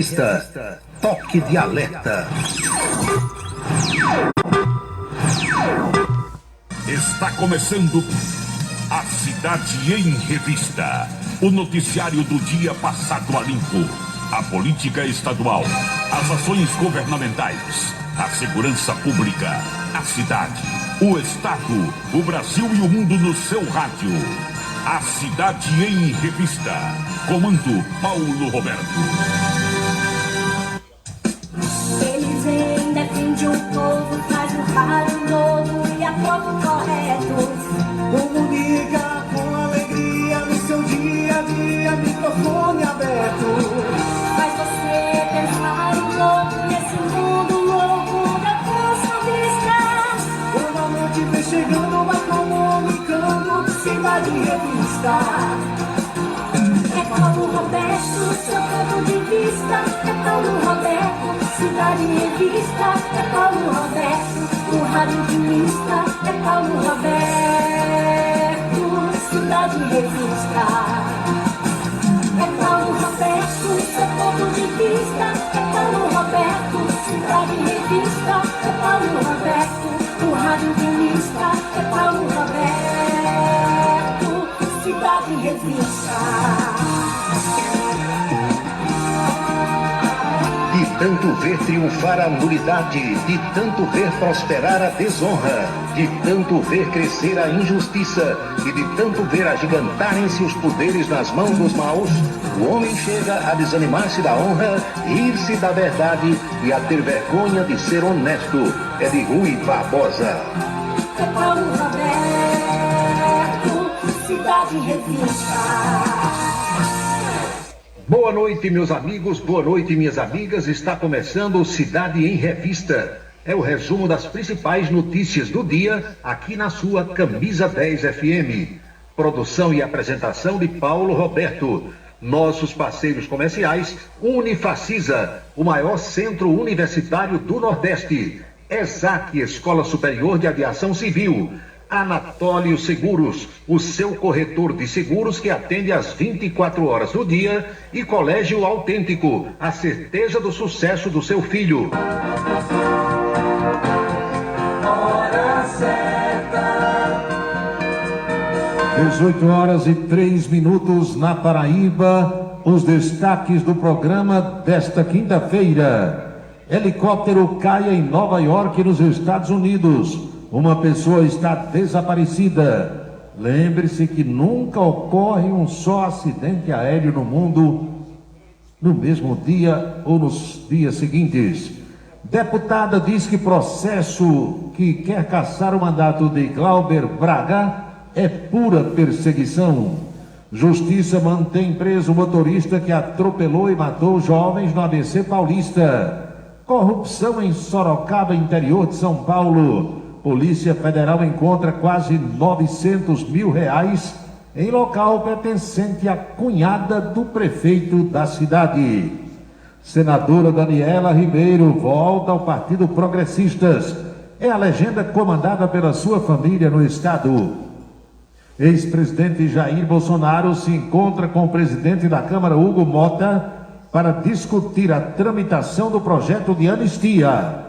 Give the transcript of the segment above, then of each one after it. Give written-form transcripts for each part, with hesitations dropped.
Revista. Toque de alerta. Está começando a Cidade em Revista. O noticiário do dia passado a limpo. A política estadual, as ações governamentais, a segurança pública, a cidade, o estado, o Brasil e o mundo no seu rádio. A Cidade em Revista. Comando Paulo Roberto. Eles vêm, defende o povo, faz o rádio novo e aprova o correto. Comunica com alegria no seu dia a dia, microfone aberto. Faz você pensar um pouco nesse mundo louco da Canção Vista. Quando a noite vem chegando, vai comunicando, Cidade em Revista. É Paulo Roberto, seu ponto de vista. É Paulo Roberto, Cidade em Revista. É Paulo Roberto, o radialista. É Paulo Roberto, Cidade em Revista. É Paulo Roberto, seu ponto de vista. É Paulo Roberto, Cidade em Revista. É Paulo Roberto, o radialista. É Paulo Roberto, Cidade em Revista. De tanto ver triunfar a nulidade, de tanto ver prosperar a desonra, de tanto ver crescer a injustiça e de tanto ver agigantarem-se os poderes nas mãos dos maus, o homem chega a desanimar-se da honra, rir-se da verdade e a ter vergonha de ser honesto. É de Rui Barbosa. É Paulo Roberto, Cidade em Revista. Boa noite, meus amigos, boa noite, minhas amigas. Está começando o Cidade em Revista. É o resumo das principais notícias do dia aqui na sua Camisa 10 FM. Produção e apresentação de Paulo Roberto. Nossos parceiros comerciais: Unifacisa, o maior centro universitário do Nordeste. ESAC, Escola Superior de Aviação Civil. Anatólio Seguros, o seu corretor de seguros que atende às 24 horas do dia, e Colégio Autêntico, a certeza do sucesso do seu filho. Hora certa. 18h03 na Paraíba. Os destaques do programa desta quinta-feira. Helicóptero cai em Nova York, nos Estados Unidos. Uma pessoa está desaparecida. Lembre-se que nunca ocorre um só acidente aéreo no mundo no mesmo dia ou nos dias seguintes. Deputada diz que processo que quer cassar o mandato de Glauber Braga é pura perseguição. Justiça mantém preso o motorista que atropelou e matou jovens no ABC Paulista. Corrupção em Sorocaba, interior de São Paulo. Polícia Federal encontra quase R$900 mil em local pertencente à cunhada do prefeito da cidade. Senadora Daniela Ribeiro volta ao Partido Progressistas. É a legenda comandada pela sua família no estado. Ex-presidente Jair Bolsonaro se encontra com o presidente da Câmara, Hugo Mota, para discutir a tramitação do projeto de anistia.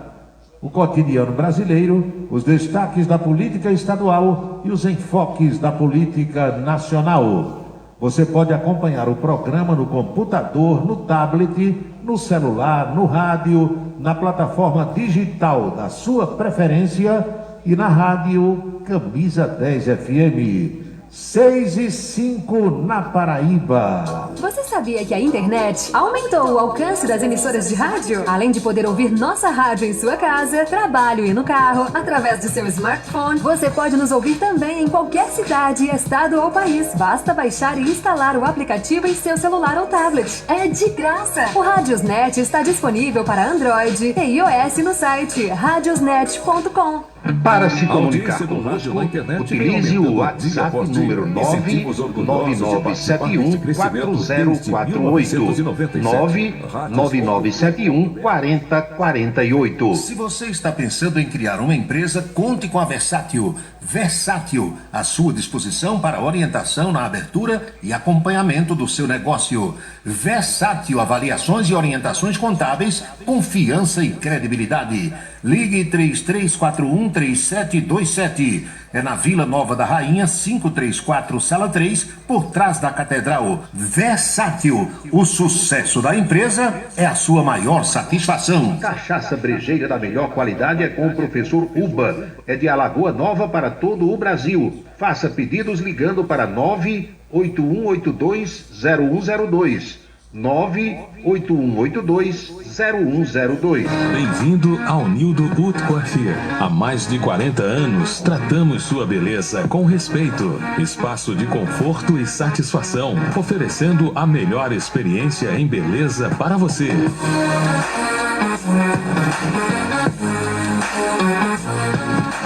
O cotidiano brasileiro, os destaques da política estadual e os enfoques da política nacional. Você pode acompanhar o programa no computador, no tablet, no celular, no rádio, na plataforma digital da sua preferência e na rádio Camisa 10 FM. 6:05 na Paraíba. Você sabia que a internet aumentou o alcance das emissoras de rádio? Além de poder ouvir nossa rádio em sua casa, trabalho e no carro, através de seu smartphone, você pode nos ouvir também em qualquer cidade, estado ou país. Basta baixar e instalar o aplicativo em seu celular ou tablet. É de graça! O Radiosnet está disponível para Android e iOS no site radiosnet.com. Para se comunicar Audiência do rádio conosco, na internet utilize vem o aumentando dia WhatsApp após dia. número Sentimos orgulhosos de participar deste crescimento desde 1997. 99971 Se você está pensando em criar uma empresa, conte com a Versátil. Versátil, à sua disposição para orientação na abertura e acompanhamento do seu negócio. Versátil, avaliações e orientações contábeis, confiança e credibilidade. Ligue 33413727. É na Vila Nova da Rainha, 534, Sala 3, por trás da Catedral. Versátil, o sucesso da empresa é a sua maior satisfação. Cachaça brejeira da melhor qualidade é com o professor Uba. É de Alagoa Nova para todo o Brasil. Faça pedidos ligando para 981820102. 981820102. Bem-vindo ao Nildo Haute Coiffure. Há mais de 40 anos, tratamos sua beleza com respeito, espaço de conforto e satisfação, oferecendo a melhor experiência em beleza para você.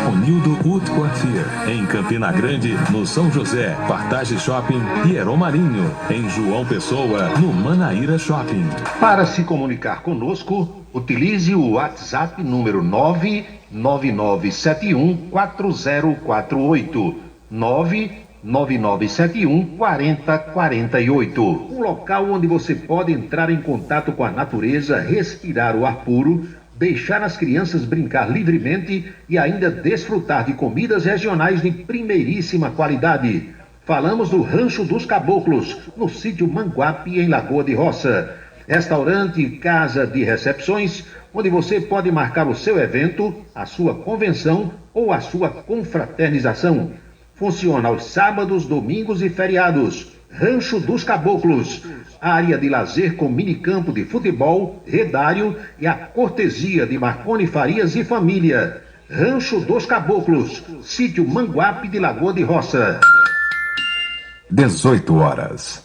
O Nildo Haute Coiffure, em Campina Grande, no São José, Partage Shopping e Marinho, em João Pessoa, no Manaíra Shopping. Para se comunicar conosco, utilize o WhatsApp número 999714048. 999714048. Um local onde você pode entrar em contato com a natureza, respirar o ar puro, deixar as crianças brincar livremente e ainda desfrutar de comidas regionais de primeiríssima qualidade. Falamos do Rancho dos Caboclos, no sítio Manguape, em Lagoa de Roça. Restaurante, casa de recepções, onde você pode marcar o seu evento, a sua convenção ou a sua confraternização. Funciona aos sábados, domingos e feriados. Rancho dos Caboclos, área de lazer com minicampo de futebol, redário e a cortesia de Marconi Farias e família. Rancho dos Caboclos, sítio Manguape de Lagoa de Roça. 18h07.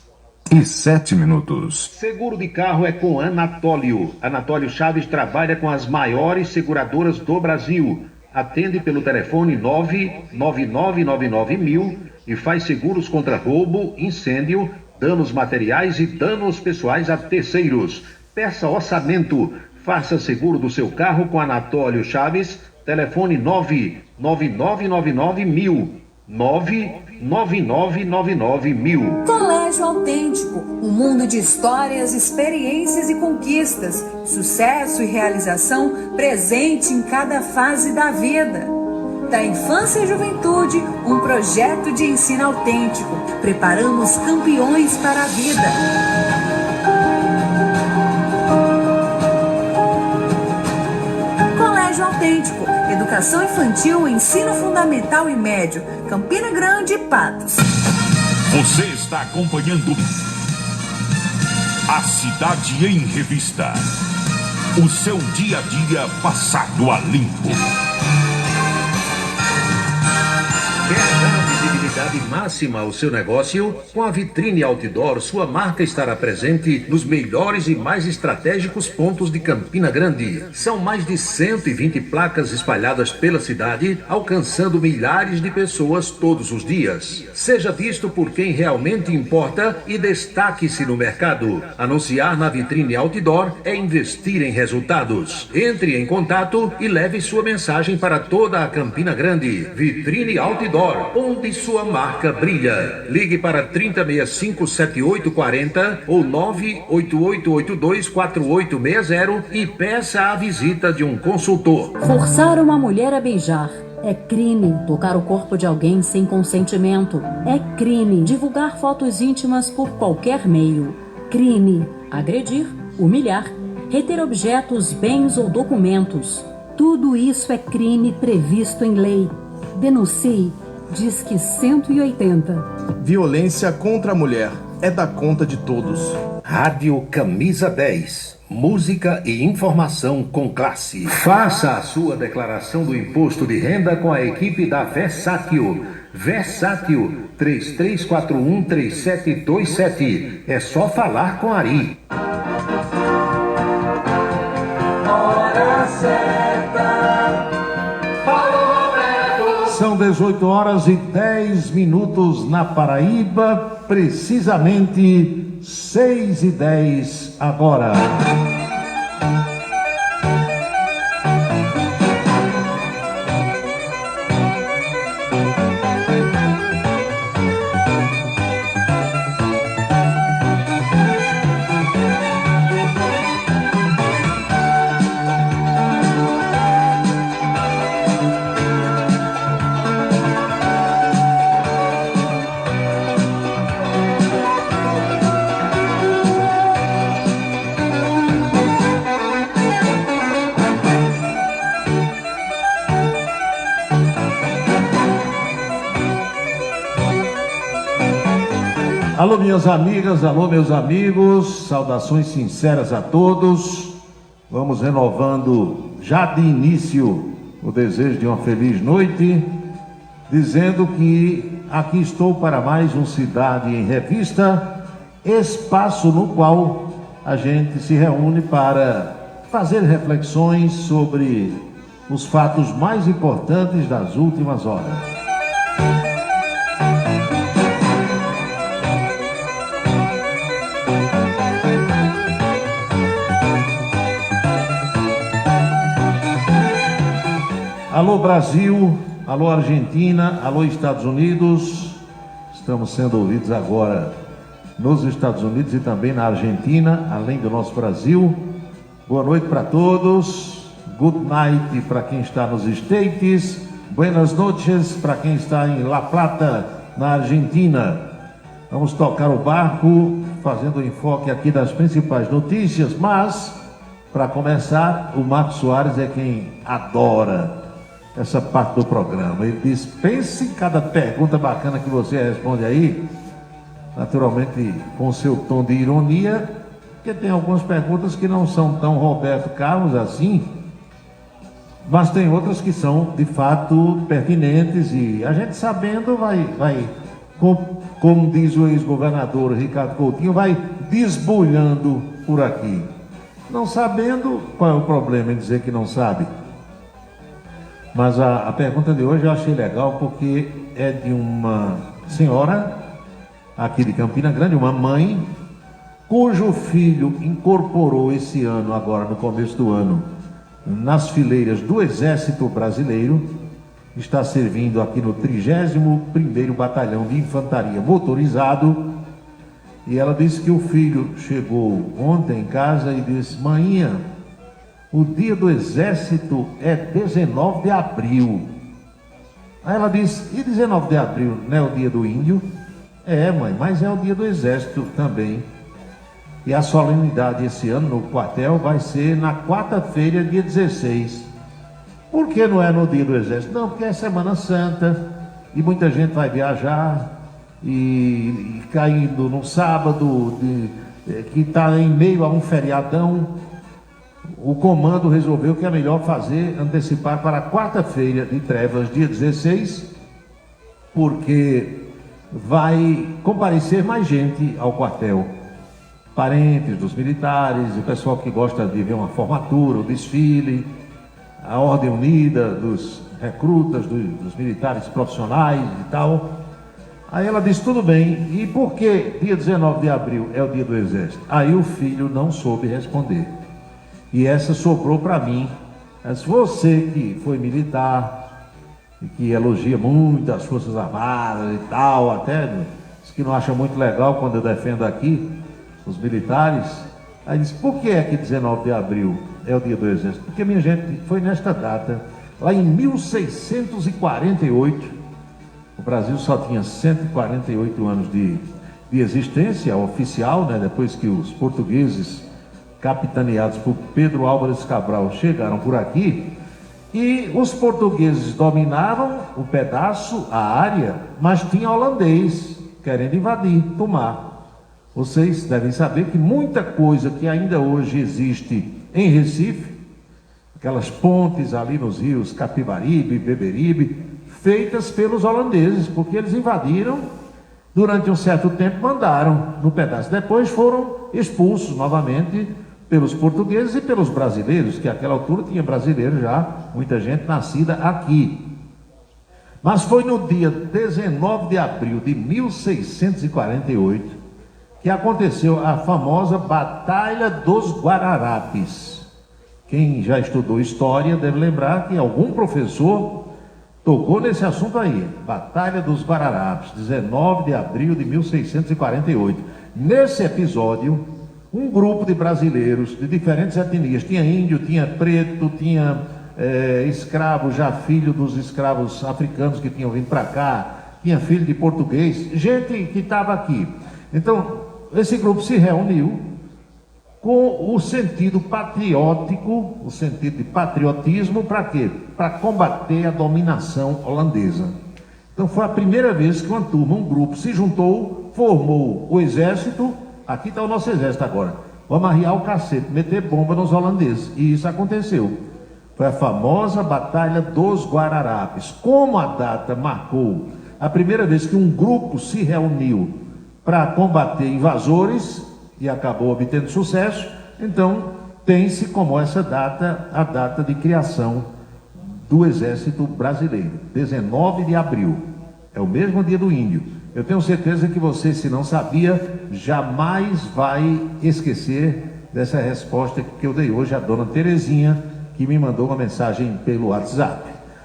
Seguro de carro é com Anatólio. Anatólio Chaves trabalha com as maiores seguradoras do Brasil. Atende pelo telefone 99999.000 e faz seguros contra roubo, incêndio, danos materiais e danos pessoais a terceiros. Peça orçamento. Faça seguro do seu carro com Anatólio Chaves. Telefone 99999.000. 99999.000. Colégio Autêntico, um mundo de histórias, experiências e conquistas, sucesso e realização presente em cada fase da vida. Da infância e juventude, um projeto de ensino autêntico. Preparamos campeões para a vida. Colégio Autêntico, educação infantil, ensino fundamental e médio, Campina Grande e Patos. Você está acompanhando A Cidade em Revista. O seu dia a dia passado a limpo. Quer visibilidade máxima ao seu negócio? Com a Vitrine Outdoor, sua marca estará presente nos melhores e mais estratégicos pontos de Campina Grande. São mais de 120 placas espalhadas pela cidade, alcançando milhares de pessoas todos os dias. Seja visto por quem realmente importa e destaque-se no mercado. Anunciar na Vitrine Outdoor é investir em resultados. Entre em contato e leve sua mensagem para toda a Campina Grande. Vitrine Outdoor, onde sua marca brilha. Ligue para 3065-7840 ou 988824860 e peça a visita de um consultor. Forçar uma mulher a beijar é crime. Tocar o corpo de alguém sem consentimento é crime. Divulgar fotos íntimas por qualquer meio. Crime. Agredir, humilhar, reter objetos, bens ou documentos. Tudo isso é crime previsto em lei. Denuncie. Disque 180. Violência contra a mulher é da conta de todos. Rádio Camisa 10. Música e informação com classe. Faça a sua declaração do imposto de renda com a equipe da Versátil. Versátil 33413727. É só falar com Ari. Hora certa. Paulo São 18 horas e 10 minutos na Paraíba, precisamente 6h10 agora. Alô, minhas amigas, alô, meus amigos, saudações sinceras a todos. Vamos renovando já de início o desejo de uma feliz noite, dizendo que aqui estou para mais um Cidade em Revista, espaço no qual a gente se reúne para fazer reflexões sobre os fatos mais importantes das últimas horas. Alô Brasil, alô Argentina, alô Estados Unidos. Estamos sendo ouvidos agora nos Estados Unidos e também na Argentina, além do nosso Brasil. Boa noite para todos. Good night para quem está nos States. Buenas noches para quem está em La Plata, na Argentina. Vamos tocar o barco, fazendo o enfoque aqui das principais notícias, mas, para começar, o Marcos Soares é quem adora essa parte do programa. Ele diz: pense em cada pergunta bacana que você responde aí, naturalmente com seu tom de ironia, porque tem algumas perguntas que não são tão Roberto Carlos assim, mas tem outras que são de fato pertinentes e a gente sabendo vai como diz o ex-governador Ricardo Coutinho, vai desbulhando por aqui. Não sabendo, qual é o problema em dizer que não sabe? Mas a pergunta de hoje eu achei legal porque é de uma senhora aqui de Campina Grande, uma mãe, cujo filho incorporou esse ano, agora no começo do ano, nas fileiras do Exército Brasileiro, está servindo aqui no 31º Batalhão de Infantaria Motorizado, e ela disse que o filho chegou ontem em casa e disse: mainha, o dia do Exército é 19 de abril. Aí ela disse: e 19 de abril não é o dia do índio? É, mãe, mas é o dia do Exército também. E a solenidade esse ano no quartel vai ser na quarta-feira, dia 16. Por que não é no dia do Exército? Não, porque é Semana Santa e muita gente vai viajar e caindo no sábado, que está em meio a um feriadão. O comando resolveu que é melhor antecipar para quarta-feira de trevas, dia 16, porque vai comparecer mais gente ao quartel. Parentes dos militares, o pessoal que gosta de ver uma formatura, o desfile, a Ordem Unida dos recrutas, dos militares profissionais e tal. Aí ela disse: tudo bem, e por que dia 19 de abril é o dia do Exército? Aí o filho não soube responder. E essa sobrou para mim. Mas você que foi militar e que elogia muito as Forças Armadas e tal, até diz que não acha muito legal quando eu defendo aqui os militares, aí diz: por que é que 19 de abril é o dia do Exército? Porque, minha gente, foi nesta data, lá em 1648, o Brasil só tinha 148 anos de existência oficial, né? Depois que os portugueses, capitaneados por Pedro Álvares Cabral, chegaram por aqui, e os portugueses dominaram o pedaço, a área, mas tinha holandês querendo invadir, tomar. Vocês devem saber que muita coisa que ainda hoje existe em Recife, aquelas pontes ali nos rios Capibaribe e Beberibe, feitas pelos holandeses, porque eles invadiram, durante um certo tempo mandaram no pedaço, depois foram expulsos novamente pelos portugueses e pelos brasileiros, que àquela altura tinha brasileiros já, muita gente nascida aqui. Mas foi no dia 19 de abril de 1648 que aconteceu a famosa Batalha dos Guararapes. Quem já estudou história deve lembrar que algum professor tocou nesse assunto aí. Batalha dos Guararapes, 19 de abril de 1648. Nesse episódio, um grupo de brasileiros de diferentes etnias, tinha índio, tinha preto, tinha escravo, já filho dos escravos africanos que tinham vindo para cá, tinha filho de português, gente que estava aqui. Então, esse grupo se reuniu com o sentido patriótico, o sentido de patriotismo, para quê? Para combater a dominação holandesa. Então foi a primeira vez que uma turma, um grupo se juntou, formou o exército. Aqui está o nosso exército agora. Vamos arriar o cacete, meter bomba nos holandeses. E isso aconteceu. Foi a famosa Batalha dos Guararapes. Como a data marcou a primeira vez que um grupo se reuniu para combater invasores e acabou obtendo sucesso, então tem-se como essa data a data de criação do Exército Brasileiro, 19 de abril. É o mesmo dia do Índio. Eu tenho certeza que você, se não sabia, jamais vai esquecer dessa resposta que eu dei hoje à dona Terezinha, que me mandou uma mensagem pelo WhatsApp.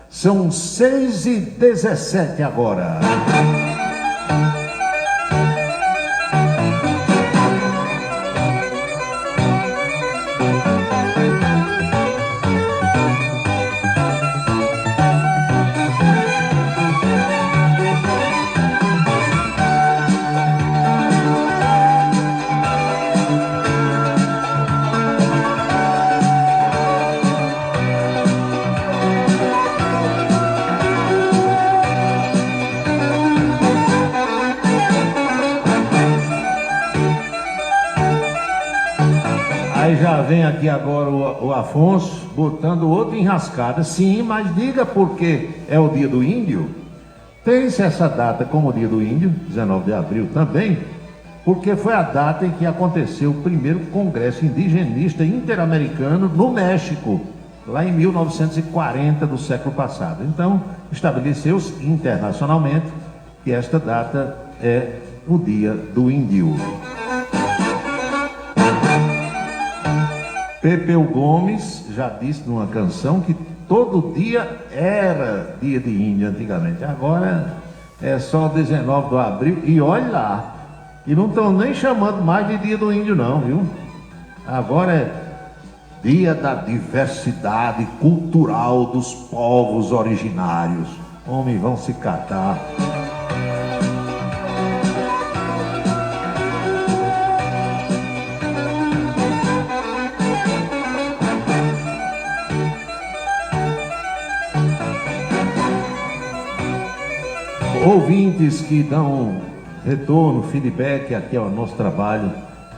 São 6h17 agora. Já vem aqui agora o Afonso botando outra enrascada. Sim, mas diga por que é o dia do índio. Tem-se essa data como o dia do índio, 19 de abril também, porque foi a data em que aconteceu o primeiro congresso indigenista interamericano no México, lá em 1940 do século passado. Então, estabeleceu-se internacionalmente que esta data é o dia do índio. Pepeu Gomes já disse numa canção que todo dia era dia de índio antigamente. Agora é só 19 de abril e olha lá. E não estão nem chamando mais de dia do índio não, viu? Agora é dia da diversidade cultural dos povos originários. Homem, vão se catar. Ouvintes que dão retorno, feedback aqui ao nosso trabalho,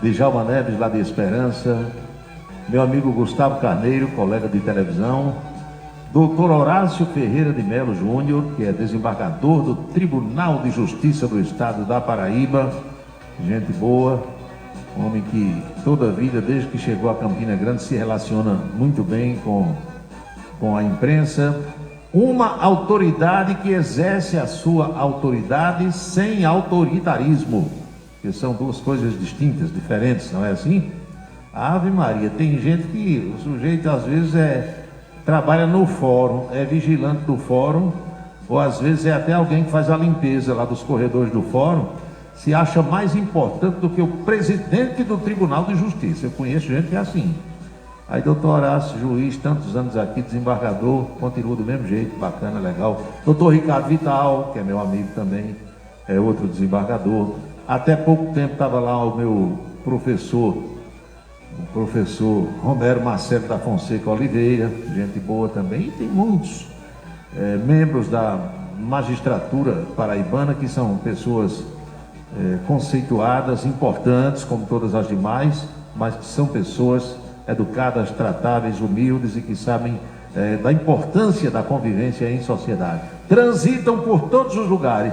Djalma Neves lá de Esperança, meu amigo Gustavo Carneiro, colega de televisão, Dr. Horácio Ferreira de Melo Júnior, que é desembargador do Tribunal de Justiça do Estado da Paraíba, gente boa, homem que toda a vida, desde que chegou a Campina Grande, se relaciona muito bem com a imprensa. Uma autoridade que exerce a sua autoridade sem autoritarismo, que são duas coisas distintas, diferentes, não é assim? Ave Maria, tem gente que o sujeito às vezes trabalha no fórum, é vigilante do fórum, ou às vezes é até alguém que faz a limpeza lá dos corredores do fórum, se acha mais importante do que o presidente do Tribunal de Justiça. Eu conheço gente que é assim. Aí, doutor Horácio, juiz, tantos anos aqui, desembargador, continua do mesmo jeito, bacana, legal. Doutor Ricardo Vital, que é meu amigo também, é outro desembargador. Até pouco tempo estava lá o meu professor, o professor Romero Marcelo da Fonseca Oliveira, gente boa também. E tem muitos membros da magistratura paraibana que são pessoas conceituadas, importantes, como todas as demais, mas que são pessoas educadas, tratáveis, humildes e que sabem da importância da convivência em sociedade. Transitam por todos os lugares,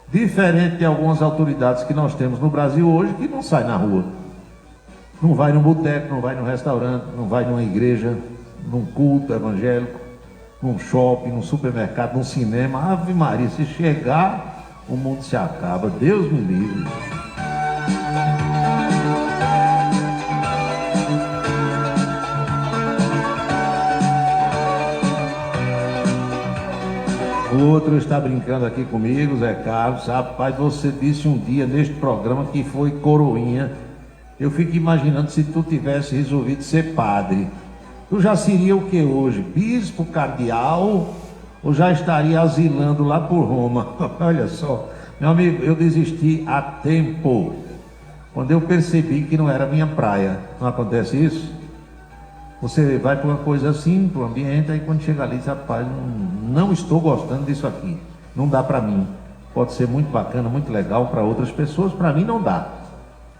diferente de algumas autoridades que nós temos no Brasil hoje, que não saem na rua. Não vai no boteco, não vai no restaurante, não vai numa igreja, num culto evangélico, num shopping, num supermercado, num cinema. Ave Maria, se chegar, o mundo se acaba. Deus me livre. O outro está brincando aqui comigo, Zé Carlos. Rapaz, você disse um dia neste programa que foi coroinha. Eu fico imaginando se tu tivesse resolvido ser padre. Tu já seria o que hoje? Bispo, cardeal? Ou já estaria asilando lá por Roma? Olha só, meu amigo, eu desisti há tempo. Quando eu percebi que não era minha praia. Não acontece isso? Você vai para uma coisa assim, para o ambiente, aí quando chega ali, diz, rapaz, não estou gostando disso aqui. Não dá para mim. Pode ser muito bacana, muito legal para outras pessoas, para mim não dá.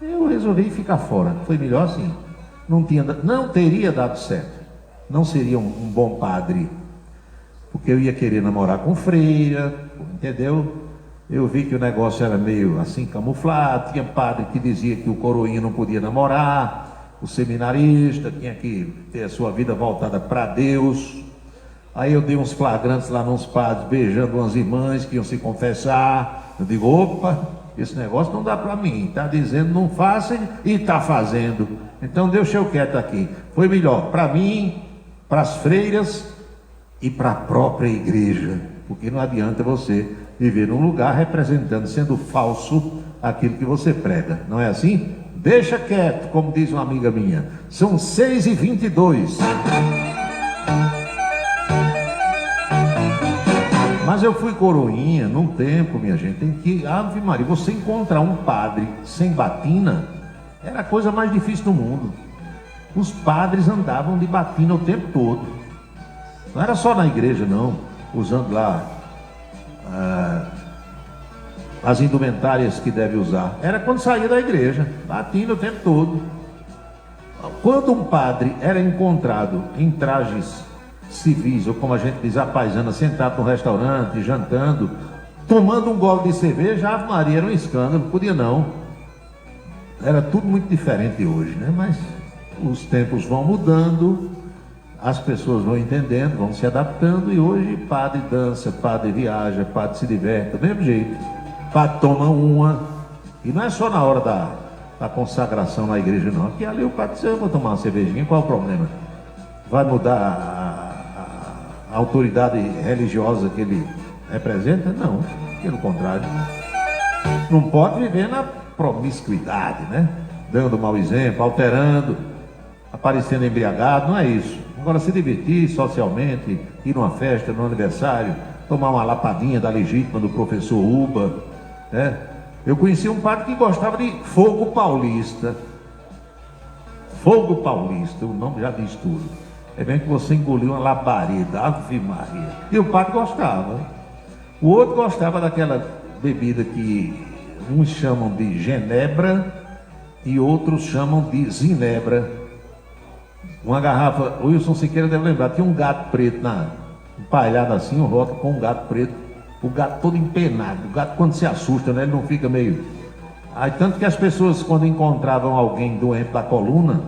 Eu resolvi ficar fora. Foi melhor assim. Não teria dado certo. Não seria um bom padre. Porque eu ia querer namorar com freira, entendeu? Eu vi que o negócio era meio assim camuflado. Tinha padre que dizia que o coroinha não podia namorar. O seminarista tinha que ter a sua vida voltada para Deus. Aí eu dei uns flagrantes lá nos padres beijando umas irmãs que iam se confessar. Eu digo, opa, esse negócio não dá para mim. Está dizendo não faça e está fazendo. Então deixa eu quieto aqui. Foi melhor para mim, para as freiras e para a própria igreja. Porque não adianta você viver num lugar representando, sendo falso, aquilo que você prega. Não é assim? Deixa quieto, como diz uma amiga minha. São 6h22. Mas eu fui coroinha num tempo, minha gente, em que, Ave Maria, você encontrar um padre sem batina era a coisa mais difícil do mundo. Os padres andavam de batina o tempo todo. Não era só na igreja, não. Usando lá as indumentárias que deve usar. Era quando saía da igreja, batina o tempo todo. Quando um padre era encontrado em trajes civis, ou como a gente diz, a paisana, sentado no restaurante, jantando, tomando um gole de cerveja, Ave Maria, era um escândalo, não podia não. Era tudo muito diferente hoje, né? Mas os tempos vão mudando, as pessoas vão entendendo, vão se adaptando, e hoje padre dança, padre viaja, padre se diverte, do mesmo jeito. Padre toma uma, e não é só na hora da consagração na igreja não, aqui ali o padre diz, eu vou tomar uma cervejinha, qual é o problema? Vai mudar a autoridade religiosa que ele representa? Não, pelo contrário. Não pode viver na promiscuidade, né? Dando mau exemplo, alterando, aparecendo embriagado, não é isso. Agora se divertir socialmente, ir numa festa, num aniversário, tomar uma lapadinha da legítima do professor Uba, né? Eu conheci um padre que gostava de fogo paulista. Fogo paulista, o nome já diz tudo. É bem que você engoliu uma labareda, Ave Maria. E o padre gostava. O outro gostava daquela bebida que uns chamam de genebra e outros chamam de zinebra. Uma garrafa, o Wilson Siqueira deve lembrar, tinha um gato preto empalhado assim, um rótulo com um gato preto. O gato todo empenado. O gato, quando se assusta, né, ele não fica meio... Aí, tanto que as pessoas, quando encontravam alguém doente da coluna,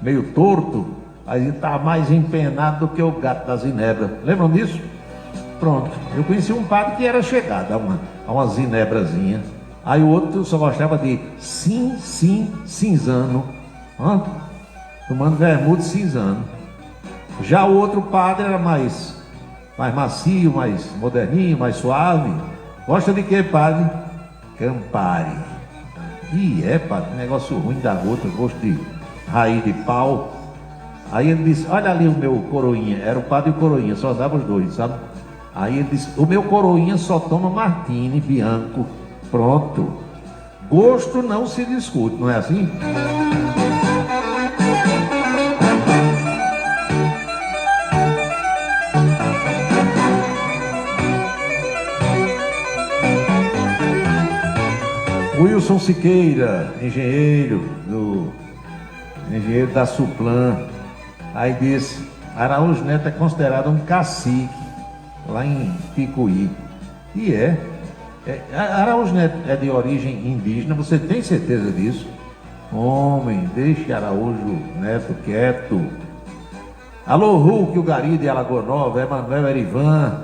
meio torto, aí ele estava mais empenado do que o gato da zinebra. Lembram disso? Pronto. Eu conheci um padre que era chegado a uma zinebrazinha. Aí o outro só gostava de cinzano. Tomando vermute cinzano. Já o outro padre era mais macio, mais moderninho, mais suave. Gosta de quê, padre? Campari. E padre, negócio ruim da gota, gosto de raiz de pau. Aí ele disse, olha ali o meu coroinha. Era o padre e o coroinha, só dava os dois, sabe? Aí ele disse, o meu coroinha só toma Martini, Bianco. Pronto. Gosto não se discute, não é assim? Wilson Siqueira, engenheiro da Suplan, aí disse, Araújo Neto é considerado um cacique lá em Picuí. E Araújo Neto é de origem indígena, você tem certeza disso? Homem, deixe Araújo Neto quieto. Alô, Hulk, o Gari de Alagoa Nova, Emanuel Erivan,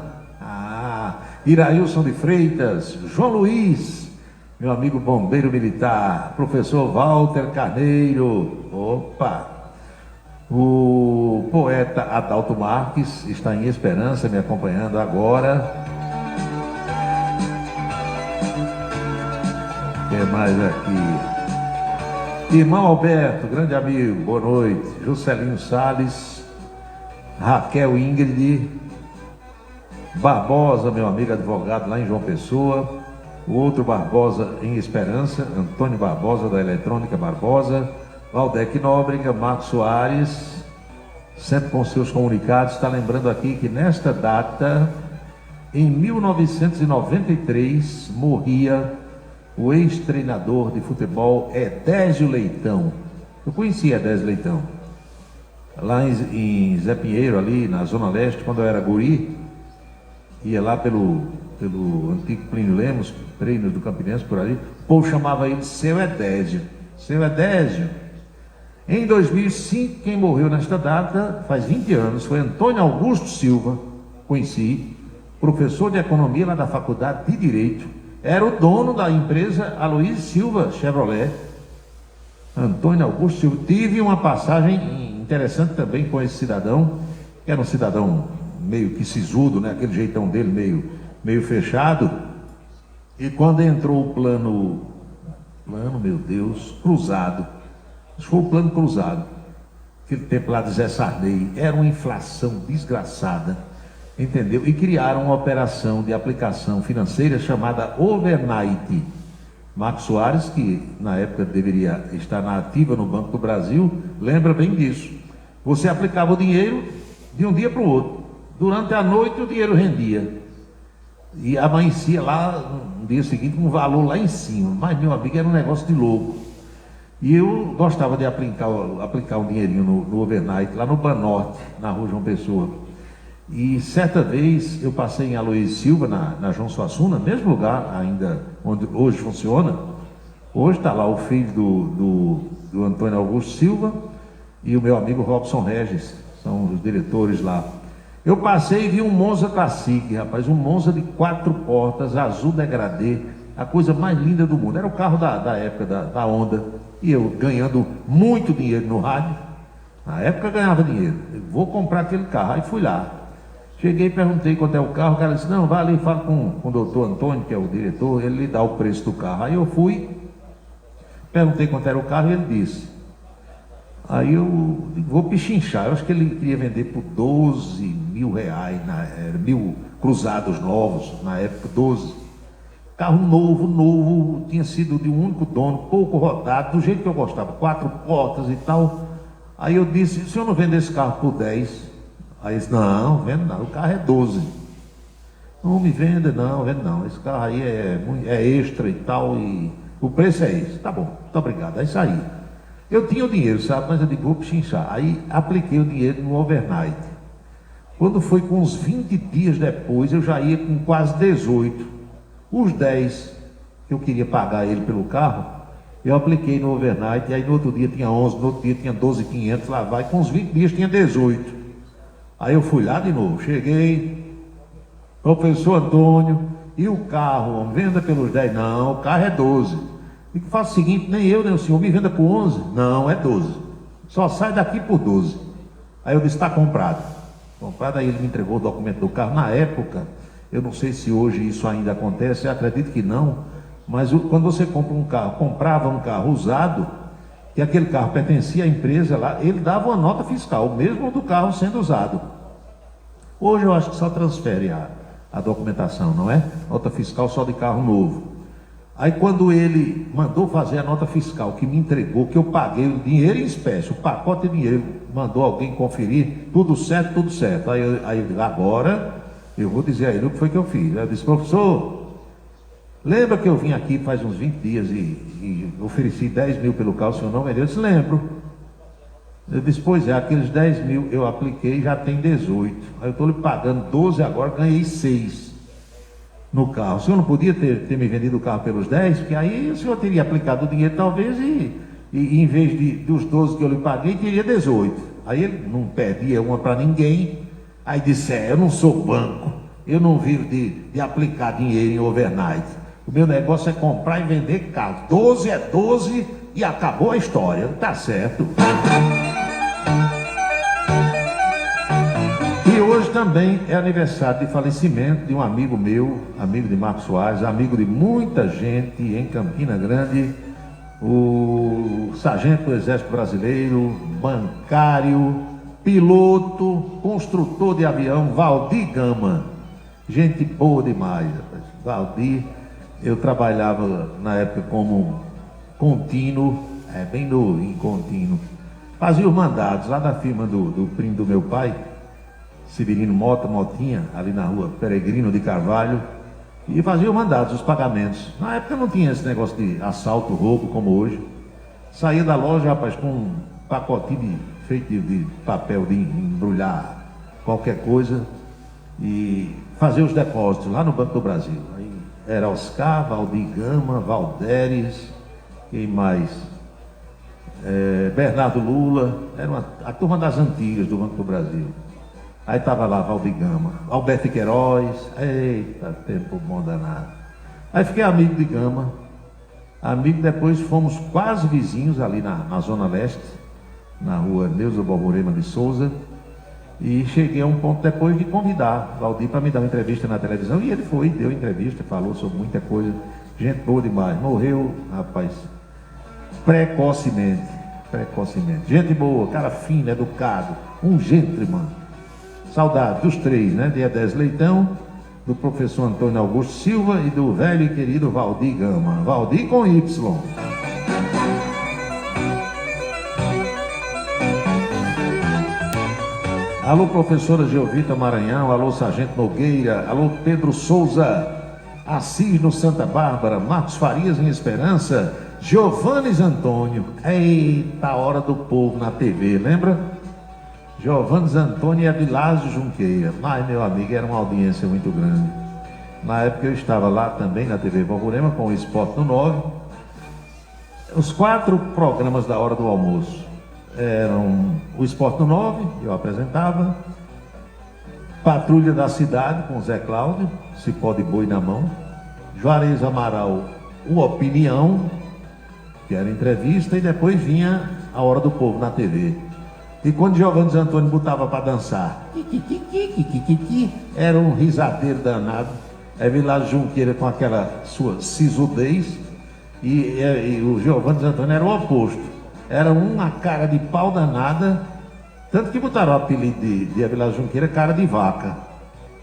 Irailson de Freitas, João Luiz, meu amigo bombeiro militar, professor Walter Carneiro, opa, o poeta Adalto Marques está em Esperança me acompanhando agora. O que mais aqui? Irmão Alberto, grande amigo, boa noite. Juscelino Salles, Raquel Ingrid, Barbosa, meu amigo advogado lá em João Pessoa, o outro Barbosa em Esperança, Antônio Barbosa da Eletrônica Barbosa, Valdec Nóbrega, Marcos Soares, sempre com seus comunicados, está lembrando aqui que nesta data, em 1993, morria o ex-treinador de futebol Edésio Leitão. Eu conhecia Edésio Leitão, lá em Zé Pinheiro, ali na Zona Leste, quando eu era guri, ia lá pelo antigo Plínio Lemos, treinos do Campinense, por ali, o povo chamava ele de Seu Edésio. Seu Edésio. Em 2005, quem morreu nesta data, faz 20 anos, foi Antônio Augusto Silva, conheci, professor de economia lá da Faculdade de Direito, era o dono da empresa Aloysio Silva Chevrolet. Antônio Augusto Silva. Tive uma passagem interessante também com esse cidadão, que era um cidadão meio que sisudo, né? Aquele jeitão dele meio fechado. E quando entrou o plano, meu Deus, cruzado, acho que foi o plano cruzado, aquele tempo lá de Zé Sarney, era uma inflação desgraçada, entendeu? E criaram uma operação de aplicação financeira chamada Overnight. Marcos Soares, que na época deveria estar na ativa no Banco do Brasil, lembra bem disso. Você aplicava o dinheiro de um dia para o outro. Durante a noite o dinheiro rendia. E amanhecia lá no dia seguinte com um valor lá em cima. Mas, meu amigo, era um negócio de louco. E eu gostava de aplicar um dinheirinho no Overnight, lá no Banorte, na rua João Pessoa. E certa vez eu passei em Aloysio Silva, na João Suassuna, mesmo lugar ainda onde hoje funciona. Hoje está lá o filho do Antônio Augusto Silva e o meu amigo Robson Regis, são os diretores lá. Eu passei e vi um Monza Classic, rapaz, um Monza de 4 portas, azul degradê, a coisa mais linda do mundo. Era o carro da época da Honda. E eu ganhando muito dinheiro no rádio. Na época eu ganhava dinheiro. Eu vou comprar aquele carro. Aí fui lá. Cheguei e perguntei quanto é o carro. O cara disse, não, vai ali e fala com o doutor Antônio, que é o diretor, ele lhe dá o preço do carro. Aí eu fui, perguntei quanto era o carro e ele disse. Aí eu vou pichinchar. Eu acho que ele queria vender por 12 mil reais, 1.000 cruzados novos, na época 12. Carro novo, tinha sido de um único dono, pouco rodado, do jeito que eu gostava, 4 portas e tal. Aí eu disse, se eu não vender esse carro por 10? Aí ele disse, não, vendo não, o carro é 12. Não me venda, não, vendo não, esse carro aí é extra e tal, e o preço é esse. Tá bom, muito obrigado. Aí saí. Eu tinha o dinheiro, sabe, mas eu digo, vou pichinchar. Aí apliquei o dinheiro no Overnight. Quando foi com uns 20 dias depois, eu já ia com quase 18. Os 10 que eu queria pagar ele pelo carro, eu apliquei no Overnight, e aí no outro dia tinha 11, no outro dia tinha 12.500, lá vai, com uns 20 dias tinha 18. Aí eu fui lá de novo, cheguei, professor Antônio, e o carro, venda pelos 10? Não, o carro é 12. E que faço o seguinte, nem eu nem o senhor me venda por 11? Não, é 12. Só sai daqui por 12. Aí eu disse, está comprado. Comprado, aí ele me entregou o documento do carro. Na época, eu não sei se hoje isso ainda acontece, eu acredito que não, mas quando você compra um carro, comprava um carro usado, e aquele carro pertencia à empresa lá, ele dava uma nota fiscal, mesmo do carro sendo usado. Hoje eu acho que só transfere a documentação, não é? Nota fiscal só de carro novo. Aí quando ele mandou fazer a nota fiscal, que me entregou, que eu paguei o dinheiro em espécie, o pacote de dinheiro, mandou alguém conferir, tudo certo. Aí agora eu vou dizer a ele o que foi que eu fiz. Eu disse, professor, lembra que eu vim aqui faz uns 20 dias e ofereci 10 mil pelo carro, o senhor não vendeu? Eu disse, lembro. Eu disse, pois é, aqueles 10 mil eu apliquei, já tem 18. Aí eu estou lhe pagando 12 agora, ganhei 6 no carro. O senhor não podia ter me vendido o carro pelos 10? Porque aí o senhor teria aplicado o dinheiro talvez e em vez dos 12 que eu lhe paguei, teria 18. Aí ele não perdia uma para ninguém. Aí disse, eu não sou banco, eu não vivo de aplicar dinheiro em overnight. O meu negócio é comprar e vender carro. 12 é 12 e acabou a história. Tá certo. E hoje também é aniversário de falecimento de um amigo meu, amigo de Marcos Soares, amigo de muita gente em Campina Grande, o sargento do Exército Brasileiro, bancário, piloto, construtor de avião, Valdir Gama. Gente boa demais, rapaz. Valdir, eu trabalhava na época como contínuo, bem em contínuo. Fazia os mandados lá da firma do primo do meu pai, Severino Motinha, ali na rua Peregrino de Carvalho, e fazia os mandados, os pagamentos. Na época não tinha esse negócio de assalto, roubo como hoje. Saía da loja, rapaz, com um pacotinho feito de papel de embrulhar qualquer coisa e fazer os depósitos lá no Banco do Brasil. Aí era Oscar, Valdir Gama, Valderes, quem mais? Bernardo Lula, era a turma das antigas do Banco do Brasil. Aí estava lá Valdir Gama, Alberto Queiroz, eita, tempo bom danado. Aí fiquei amigo de Gama, amigo, depois fomos quase vizinhos ali na Zona Leste, na rua Neuza Borborema de Souza, e cheguei a um ponto depois de convidar Valdir para me dar uma entrevista na televisão, e ele foi, deu entrevista, falou sobre muita coisa, gente boa demais, morreu, rapaz, precocemente, gente boa, cara fino, educado, um gentleman. Saudade dos três, né? De Edés Leitão, do professor Antônio Augusto Silva e do velho e querido Valdir Gama. Valdir com Y. Alô, professora Geovita Maranhão, alô, Sargento Nogueira, alô, Pedro Souza, Assis no Santa Bárbara, Marcos Farias em Esperança, Giovannes Antônio. Eita, hora do povo na TV, lembra? Giovannes Antônio e Avilásio Junqueira. Mas, meu amigo, era uma audiência muito grande. Na época eu estava lá também na TV Borborema com o Esporte no 9. Os 4 programas da hora do almoço eram o Esporte no 9, eu apresentava, Patrulha da Cidade com Zé Cláudio, Cipó de Boi na Mão, Juarez Amaral, o Opinião, que era entrevista, e depois vinha a Hora do Povo na TV. E quando Giovannes Antônio botava para dançar, era um risadeiro danado. É Vilásio Junqueira com aquela sua sisudez, e o Giovannes Antônio era o oposto. Era uma cara de pau danada, tanto que botaram o apelido de Avilásio Junqueira, cara de vaca.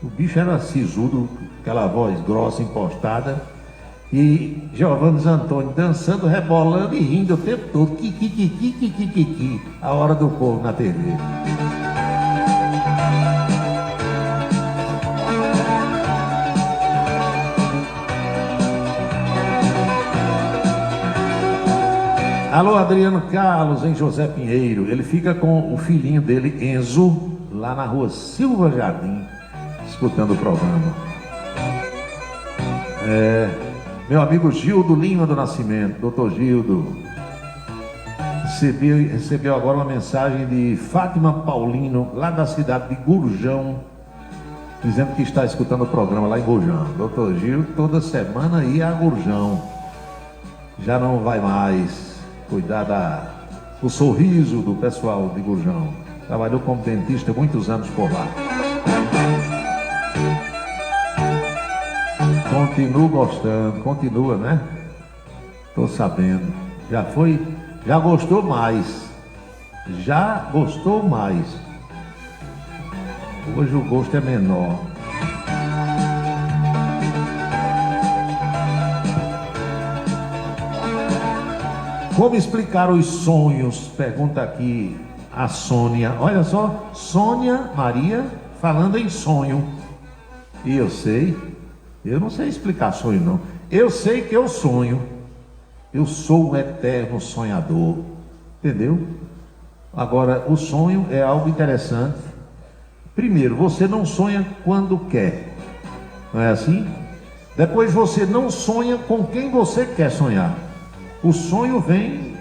O bicho era sisudo, aquela voz grossa, impostada, e Giovannes Antônio dançando, rebolando e rindo o tempo todo, a Hora do Povo na TV. Alô, Adriano Carlos, em José Pinheiro. Ele fica com o filhinho dele, Enzo, lá na rua Silva Jardim, escutando o programa. Meu amigo Gildo Lima do Nascimento, doutor Gildo, recebeu agora uma mensagem de Fátima Paulino, lá da cidade de Gurjão, dizendo que está escutando o programa lá em Gurjão. Doutor Gildo, toda semana ia a Gurjão, já não vai mais cuidar do sorriso do pessoal de Gurjão. Trabalhou como dentista muitos anos por lá. Continuo gostando, continua, né? Tô sabendo. Já gostou mais. Hoje o gosto é menor. Como explicar os sonhos? Pergunta aqui a Sônia. Olha só, Sônia Maria falando em sonho. E eu não sei explicar sonho não. Eu sei que eu sonho. Eu sou um eterno sonhador. Entendeu? Agora, o sonho é algo interessante. Primeiro, você não sonha quando quer. Não é assim? Depois você não sonha com quem você quer sonhar. O sonho vem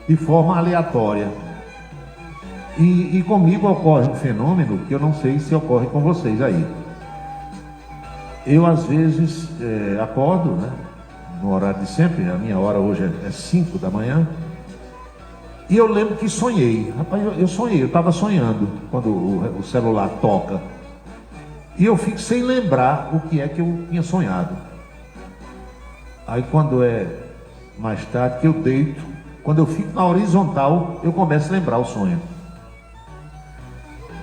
de forma aleatória. E comigo ocorre um fenômeno que eu não sei se ocorre com vocês aí. Eu às vezes acordo, né, no horário de sempre, a minha hora hoje é 5 da manhã, e eu lembro que sonhei. Rapaz, eu sonhei, eu estava sonhando quando o celular toca. E eu fico sem lembrar o que é que eu tinha sonhado. Aí quando é mais tarde que eu deito, quando eu fico na horizontal, eu começo a lembrar o sonho.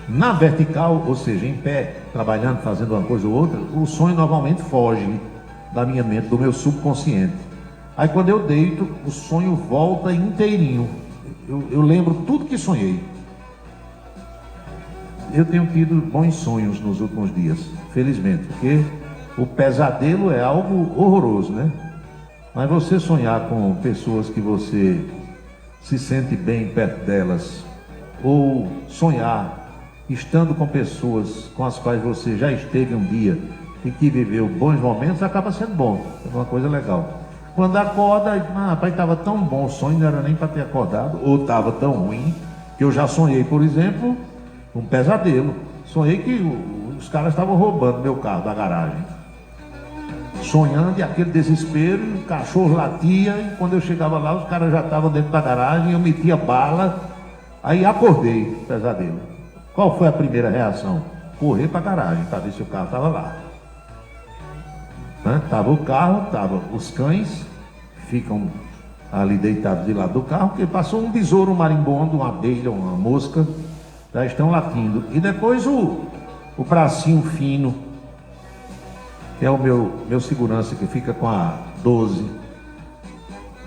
Na vertical, ou seja, em pé, trabalhando, fazendo uma coisa ou outra, o sonho normalmente foge da minha mente, do meu subconsciente. Aí quando eu deito, o sonho volta inteirinho. Eu lembro tudo que sonhei. Eu tenho tido bons sonhos nos últimos dias, felizmente, porque o pesadelo é algo horroroso, né? Mas você sonhar com pessoas que você se sente bem perto delas, ou sonhar estando com pessoas com as quais você já esteve um dia e que viveu bons momentos, acaba sendo bom, é uma coisa legal. Quando acorda, rapaz, estava tão bom o sonho, não era nem para ter acordado, ou estava tão ruim, que eu já sonhei, por exemplo, um pesadelo. Sonhei que os caras estavam roubando meu carro da garagem. Sonhando, e aquele desespero, o cachorro latia, e quando eu chegava lá, os caras já estavam dentro da garagem, eu metia bala, aí acordei, pesadelo. Qual foi a primeira reação? Correr para a garagem, para ver se o carro estava lá. Estava o carro, estavam os cães, ficam ali deitados de lado do carro, porque passou um besouro marimbondo, uma abelha, uma mosca, já estão latindo. E depois o bracinho fino, que é o meu segurança, que fica com a 12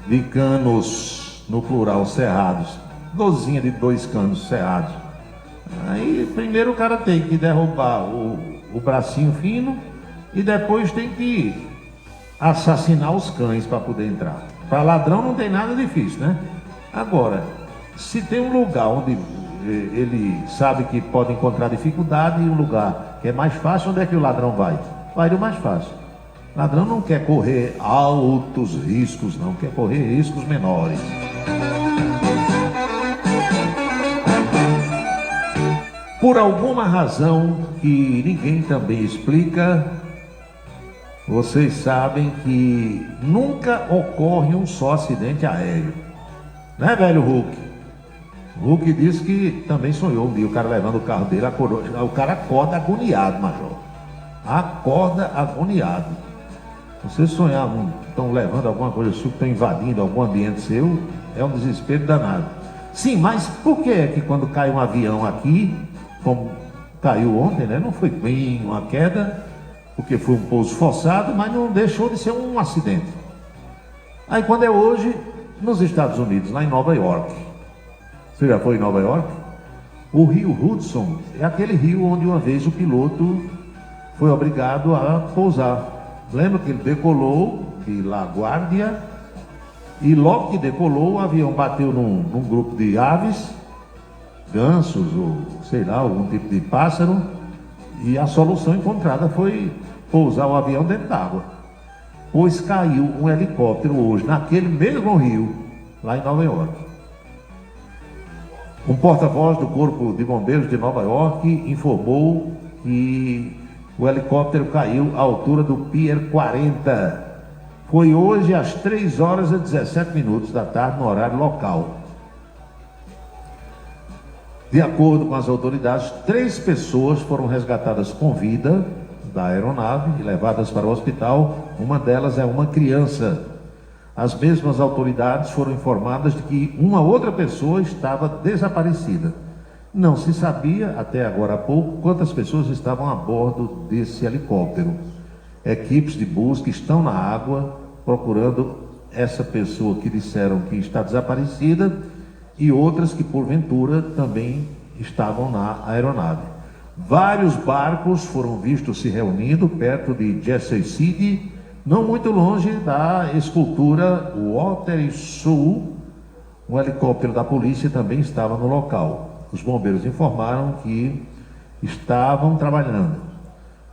de canos, no plural, cerrados. 12 de 2 canos cerrados. Aí primeiro o cara tem que derrubar o bracinho fino e depois tem que assassinar os cães para poder entrar. Para ladrão não tem nada difícil, né? Agora, se tem um lugar onde ele sabe que pode encontrar dificuldade e um lugar que é mais fácil, onde é que o ladrão vai? Vai do mais fácil. O ladrão não quer correr altos riscos, não quer correr riscos menores. Por alguma razão que ninguém também explica, vocês sabem que nunca ocorre um só acidente aéreo. Né, velho Hulk? O Hulk disse que também sonhou um dia o cara levando o carro dele, acordou, o cara acorda agoniado, major. Acorda agoniado. Você sonhar, estão levando alguma coisa sua, estão invadindo algum ambiente seu, é um desespero danado. Sim, mas por que é que quando cai um avião aqui, como caiu ontem, né? Não foi bem uma queda, porque foi um pouso forçado, mas não deixou de ser um acidente. Aí quando é hoje, nos Estados Unidos, lá em Nova York. Você já foi em Nova York? O rio Hudson é aquele rio onde uma vez o piloto foi obrigado a pousar. Lembra que ele decolou de LaGuardia e logo que decolou o avião bateu num grupo de aves, gansos ou sei lá, algum tipo de pássaro, e a solução encontrada foi pousar o avião dentro d'água. Pois caiu um helicóptero hoje naquele mesmo rio, lá em Nova York. Um porta-voz do Corpo de Bombeiros de Nova York informou que o helicóptero caiu à altura do Pier 40. Foi hoje às 3h17 da tarde, no horário local. De acordo com as autoridades, 3 pessoas foram resgatadas com vida da aeronave e levadas para o hospital. Uma delas é uma criança. As mesmas autoridades foram informadas de que uma outra pessoa estava desaparecida. Não se sabia, até agora há pouco, quantas pessoas estavam a bordo desse helicóptero. Equipes de busca estão na água procurando essa pessoa que disseram que está desaparecida e outras que porventura também estavam na aeronave. Vários barcos foram vistos se reunindo perto de Jersey City, não muito longe da escultura Water Soul. Um helicóptero da polícia também estava no local. Os bombeiros informaram que estavam trabalhando.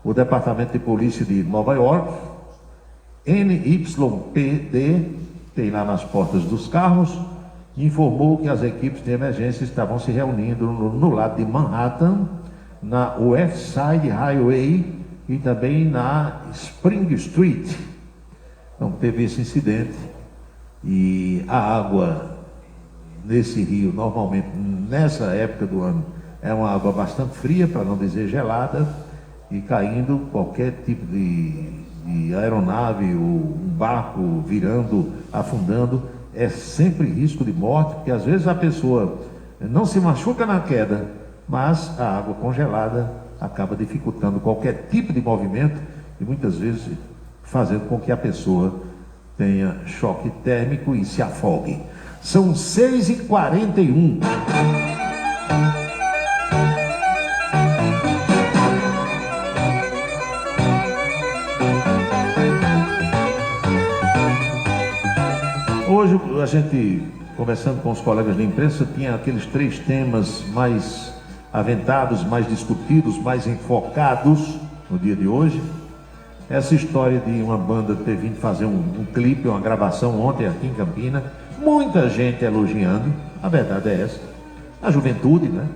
O Departamento de Polícia de Nova York, NYPD, tem lá nas portas dos carros, informou que as equipes de emergência estavam se reunindo no lado de Manhattan, na West Side Highway e também na Spring Street. Então teve esse incidente e a água nesse rio, normalmente nessa época do ano, é uma água bastante fria, para não dizer gelada, e caindo qualquer tipo de aeronave ou um barco virando, afundando, é sempre risco de morte, porque às vezes a pessoa não se machuca na queda, mas a água congelada acaba dificultando qualquer tipo de movimento e muitas vezes fazendo com que a pessoa tenha choque térmico e se afogue. São 6h41. Hoje a gente, conversando com os colegas da imprensa, tinha aqueles 3 temas mais aventados, mais discutidos, mais enfocados no dia de hoje. Essa história de uma banda ter vindo fazer um clipe, uma gravação ontem aqui em Campina, muita gente elogiando, a verdade é essa. A juventude, né?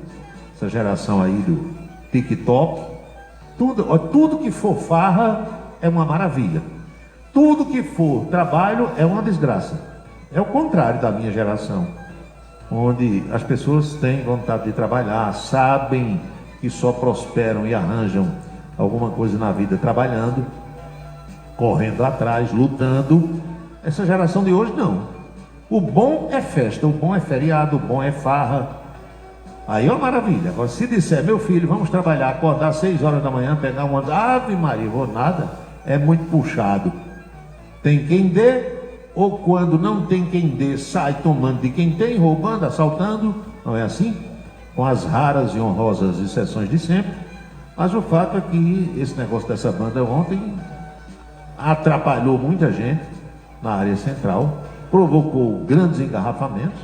Essa geração aí do TikTok, tudo que for farra é uma maravilha. Tudo que for trabalho é uma desgraça. É o contrário da minha geração, onde as pessoas têm vontade de trabalhar, sabem que só prosperam e arranjam alguma coisa na vida trabalhando, correndo atrás, lutando. Essa geração de hoje não. O bom é festa, o bom é feriado, o bom é farra. Aí é uma maravilha. Agora, se disser, meu filho, vamos trabalhar, acordar às 6 horas da manhã, pegar uma Ave Maria, vou nada, é muito puxado. Tem quem dê, ou quando não tem quem dê, sai tomando de quem tem, roubando, assaltando, não é assim? Com as raras e honrosas exceções de sempre. Mas o fato é que esse negócio dessa banda ontem atrapalhou muita gente na área central, provocou grandes engarrafamentos,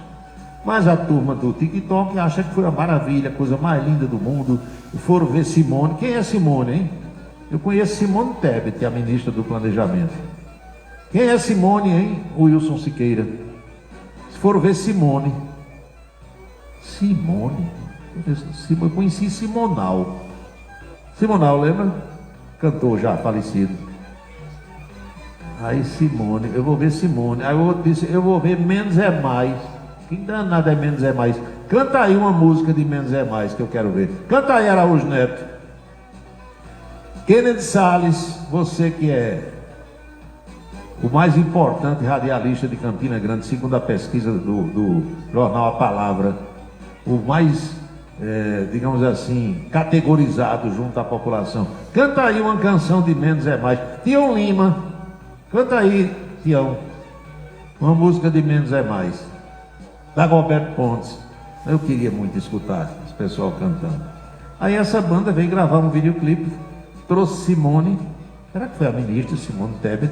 mas a turma do TikTok acha que foi uma maravilha, a coisa mais linda do mundo. Foram ver Simone. Quem é Simone, hein? Eu conheço Simone Tebet, a ministra do Planejamento. Quem é Simone, hein? O Wilson Siqueira. Se foram ver Simone. Simone? Eu conheci Simonal. Simonal, lembra? Cantor já falecido. Aí Simone, eu vou ver Simone. Aí o outro disse, eu vou ver Menos é Mais. Que danado é Menos é Mais? Canta aí uma música de Menos é Mais que eu quero ver. Canta aí, Araújo Neto. Kennedy Salles, você que é o mais importante radialista de Campina Grande, segundo a pesquisa do jornal A Palavra, o mais, digamos assim, categorizado junto à população. Canta aí uma canção de Menos é Mais. Tião Lima, canta aí, Tião, uma música de Menos é Mais. Dagoberto Pontes. Eu queria muito escutar esse pessoal cantando. Aí essa banda veio gravar um videoclipe, trouxe Simone, será que foi a ministra Simone Tebet?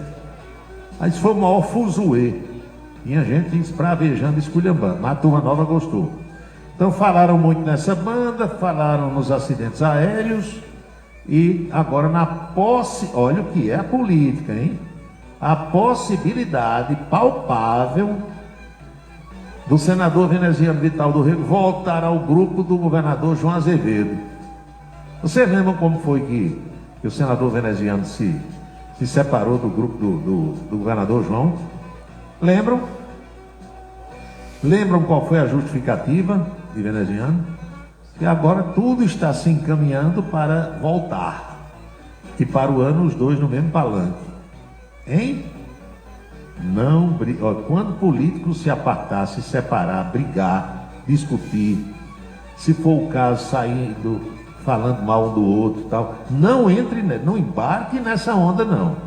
Aí foi o maior fuzuê. Tinha gente espravejando, esculhambando, mas a turma nova gostou. Então falaram muito nessa banda, falaram nos acidentes aéreos e agora na posse, olha o que é a política, hein? A possibilidade palpável do senador veneziano Vital do Rego voltar ao grupo do governador João Azevedo. Vocês lembram como foi que o senador veneziano se separou do grupo do governador João? Lembram? Lembram qual foi a justificativa de veneziano? Que agora tudo está se encaminhando para voltar. E para o ano os dois no mesmo palanque. Hein? Não, quando políticos se apartar, se separar, brigar, discutir, se for o caso, saindo, falando mal um do outro e tal, não entre, não embarque nessa onda não.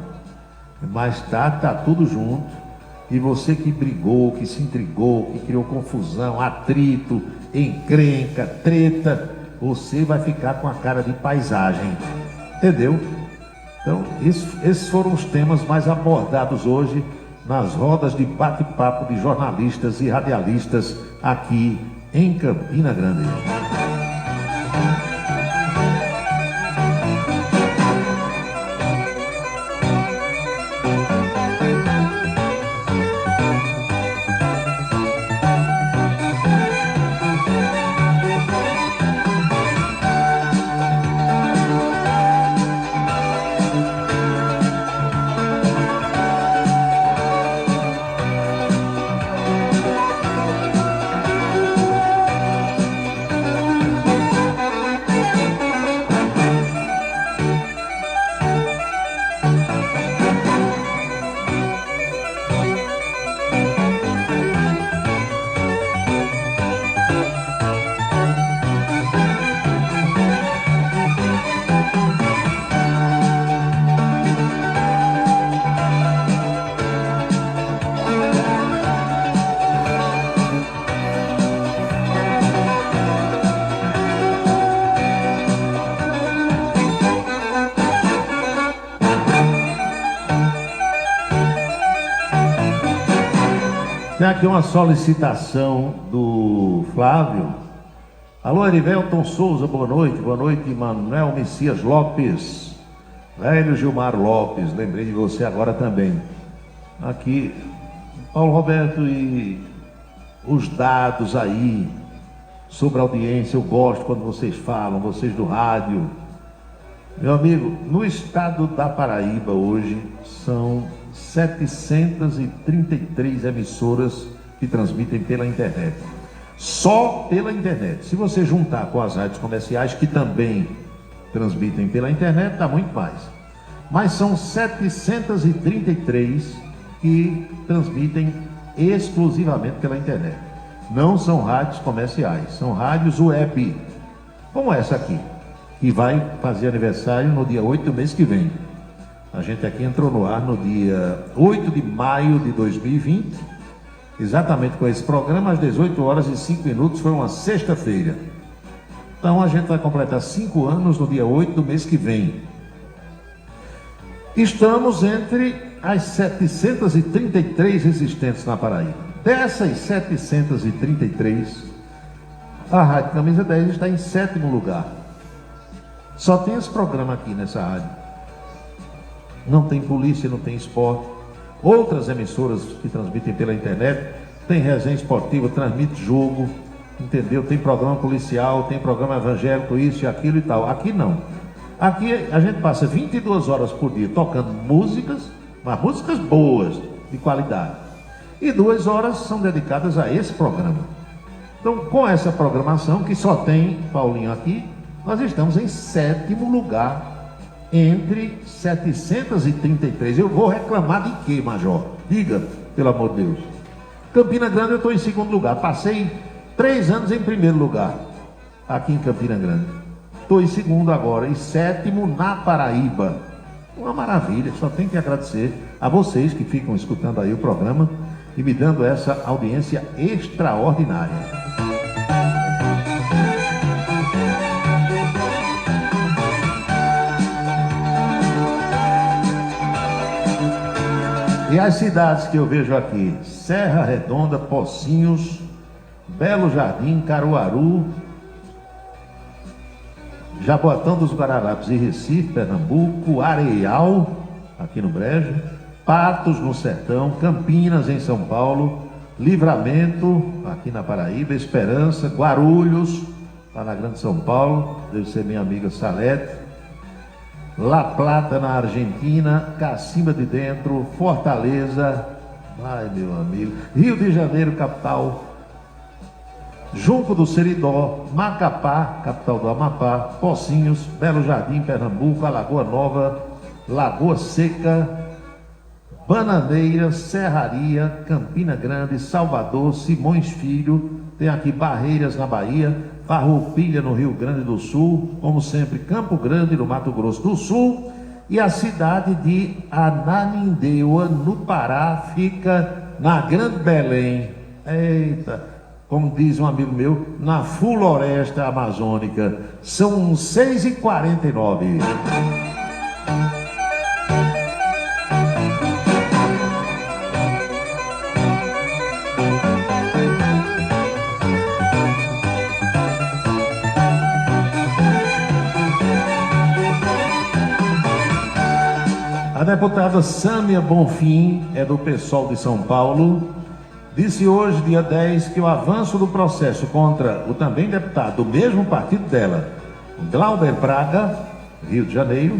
Mas tá tudo junto. E você que brigou, que se intrigou, que criou confusão, atrito, encrenca, treta, você vai ficar com a cara de paisagem. Entendeu? Então, esses foram os temas mais abordados hoje nas rodas de bate-papo de jornalistas e radialistas aqui em Campina Grande. Tem aqui uma solicitação do Flávio. Alô, Erivelton Souza, boa noite. Boa noite, Manuel Messias Lopes. Velho Gilmar Lopes, lembrei de você agora também. Aqui, Paulo Roberto, e os dados aí sobre a audiência, eu gosto quando vocês falam, vocês do rádio. Meu amigo, no estado da Paraíba hoje são 733 emissoras que transmitem pela internet. Só pela internet. Se você juntar com as rádios comerciais que também transmitem pela internet, dá muito mais. Mas são 733 que transmitem exclusivamente pela internet. Não são rádios comerciais, são rádios web, como essa aqui, que vai fazer aniversário no dia 8 do mês que vem. A gente aqui entrou no ar no dia 8 de maio de 2020, exatamente com esse programa, às 18 horas e 5 minutos, foi uma sexta-feira. Então a gente vai completar 5 anos no dia 8 do mês que vem. Estamos entre as 733 existentes na Paraíba. Dessas 733, a Rádio Camisa 10 está em 7º lugar. Só tem esse programa aqui nessa rádio. Não tem polícia, não tem esporte. Outras emissoras que transmitem pela internet, tem resenha esportiva, transmite jogo, entendeu? Tem programa policial, tem programa evangélico, isso e aquilo e tal. Aqui não. Aqui a gente passa 22 horas por dia tocando músicas, mas músicas boas, de qualidade. E 2 horas são dedicadas a esse programa. Então, com essa programação, que só tem Paulinho aqui, nós estamos em 7º lugar entre 733. Eu vou reclamar de quê, Major? Diga, pelo amor de Deus. Campina Grande eu estou em 2º lugar. Passei 3 anos em 1º lugar aqui em Campina Grande. Estou em 2º agora e 7º na Paraíba. Uma maravilha, só tenho que agradecer a vocês que ficam escutando aí o programa e me dando essa audiência extraordinária. E as cidades que eu vejo aqui: Serra Redonda, Pocinhos, Belo Jardim, Caruaru, Jaboatão dos Guararapes e Recife, Pernambuco, Areal, aqui no Brejo, Patos, no Sertão, Campinas, em São Paulo, Livramento, aqui na Paraíba, Esperança, Guarulhos, lá na Grande São Paulo, deve ser minha amiga Salete, La Plata, na Argentina, Cacimba de Dentro, Fortaleza, ai meu amigo, Rio de Janeiro, capital, Junco do Seridó, Macapá, capital do Amapá, Pocinhos, Belo Jardim, Pernambuco, Alagoa Nova, Lagoa Seca, Bananeira, Serraria, Campina Grande, Salvador, Simões Filho, tem aqui Barreiras na Bahia, Farroupilha no Rio Grande do Sul, como sempre Campo Grande no Mato Grosso do Sul, e a cidade de Ananindeua no Pará fica na Grande Belém. Eita, como diz um amigo meu, na floresta amazônica. São 6h49. A deputada Sâmia Bonfim, é do PSOL de São Paulo, disse hoje, dia 10, que o avanço do processo contra o também deputado do mesmo partido dela, Glauber Braga, Rio de Janeiro,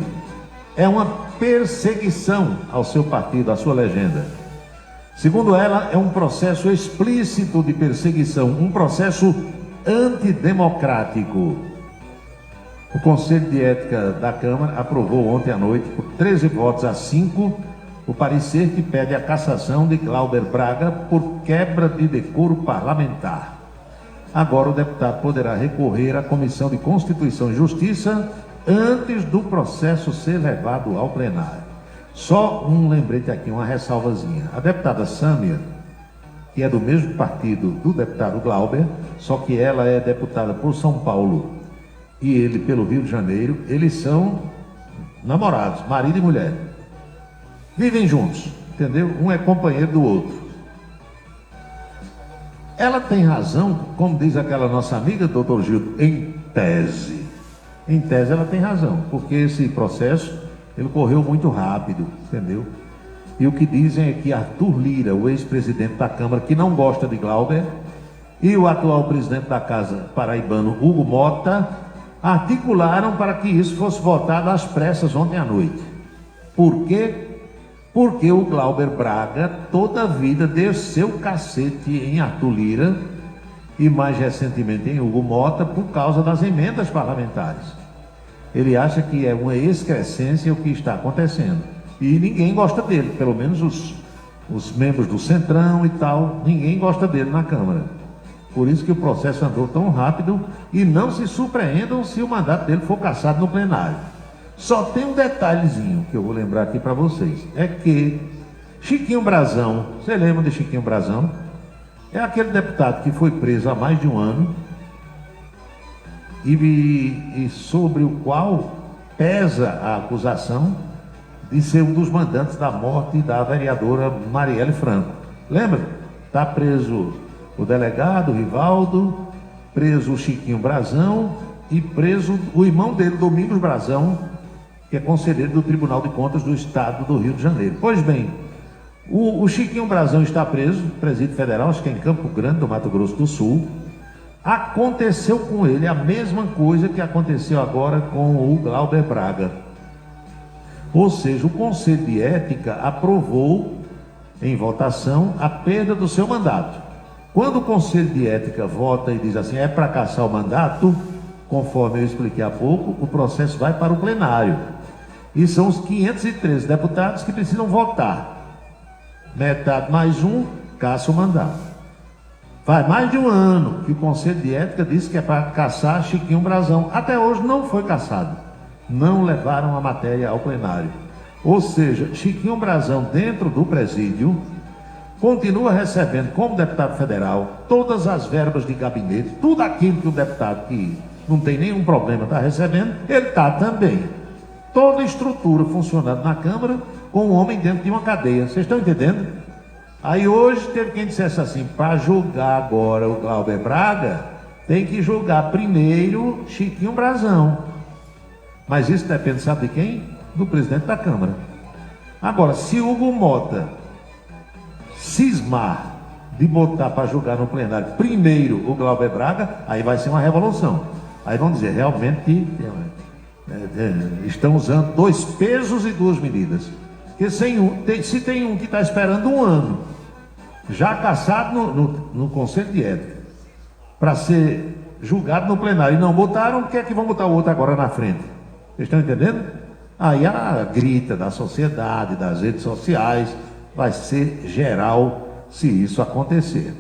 é uma perseguição ao seu partido, à sua legenda. Segundo ela, é um processo explícito de perseguição, um processo antidemocrático. O Conselho de Ética da Câmara aprovou ontem à noite, por 13 votos a 5, o parecer que pede a cassação de Glauber Braga por quebra de decoro parlamentar. Agora o deputado poderá recorrer à Comissão de Constituição e Justiça antes do processo ser levado ao plenário. Só um lembrete aqui, uma ressalvazinha. A deputada Sâmia, que é do mesmo partido do deputado Glauber, só que ela é deputada por São Paulo e ele pelo Rio de Janeiro, eles são namorados, marido e mulher. Vivem juntos, entendeu? Um é companheiro do outro. ela tem razão, como diz aquela nossa amiga, doutor Gildo, em tese. Em tese ela tem razão, porque esse processo, ele correu muito rápido, entendeu? E o que dizem é que Arthur Lira, o ex-presidente da Câmara, que não gosta de Glauber, e o atual presidente da Casa paraibano, Hugo Mota, articularam para que isso fosse votado às pressas ontem à noite. Por quê? Porque o Glauber Braga toda a vida desceu o cacete em Arthur Lira e mais recentemente em Hugo Mota por causa das emendas parlamentares. Ele acha que é uma excrescência o que está acontecendo. E ninguém gosta dele, pelo menos os membros do Centrão e tal, ninguém gosta dele na Câmara. Por isso que o processo andou tão rápido e não se surpreendam se o mandato dele for cassado no plenário. Só tem um detalhezinho que eu vou lembrar aqui para vocês, é que Chiquinho Brazão, você lembra de Chiquinho Brazão? É aquele deputado que foi preso há mais de um ano e sobre o qual pesa a acusação de ser um dos mandantes da morte da vereadora Marielle Franco. Lembra? Está preso o delegado Rivaldo, preso o Chiquinho Brazão e preso o irmão dele, Domingos Brazão, que é conselheiro do Tribunal de Contas do Estado do Rio de Janeiro. Pois bem, o Chiquinho Brazão está preso, presídio federal, acho que é em Campo Grande, do Mato Grosso do Sul. Aconteceu com ele a mesma coisa que aconteceu agora com o Glauber Braga. Ou seja, o Conselho de Ética aprovou em votação a perda do seu mandato. Quando o Conselho de Ética vota e diz assim, é para cassar o mandato, conforme eu expliquei há pouco, o processo vai para o plenário. E são os 513 deputados que precisam votar. Metade mais um, caça o mandato. Faz mais de um ano que o Conselho de Ética disse que é para caçar Chiquinho Brazão. Até hoje não foi caçado. Não levaram a matéria ao plenário. Ou seja, Chiquinho Brazão, dentro do presídio, continua recebendo, como deputado federal, todas as verbas de gabinete, tudo aquilo que o deputado que não tem nenhum problema está recebendo, ele está também. Toda a estrutura funcionando na Câmara com um homem dentro de uma cadeia. Vocês estão entendendo? Aí hoje teve quem dissesse assim, para julgar agora o Glauber Braga, tem que julgar primeiro Chiquinho Brazão. Mas isso depende, sabe de quem? Do presidente da Câmara. Agora, se Hugo Mota cismar de botar para julgar no plenário primeiro o Glauber Braga, aí vai ser uma revolução. Aí vão dizer, realmente, estão usando dois pesos e duas medidas. Porque se tem um que está esperando um ano, já cassado no Conselho de Ética, para ser julgado no plenário, e não botaram, o que é que vão botar o outro agora na frente? Vocês estão entendendo? Aí a grita da sociedade, das redes sociais, vai ser geral se isso acontecer.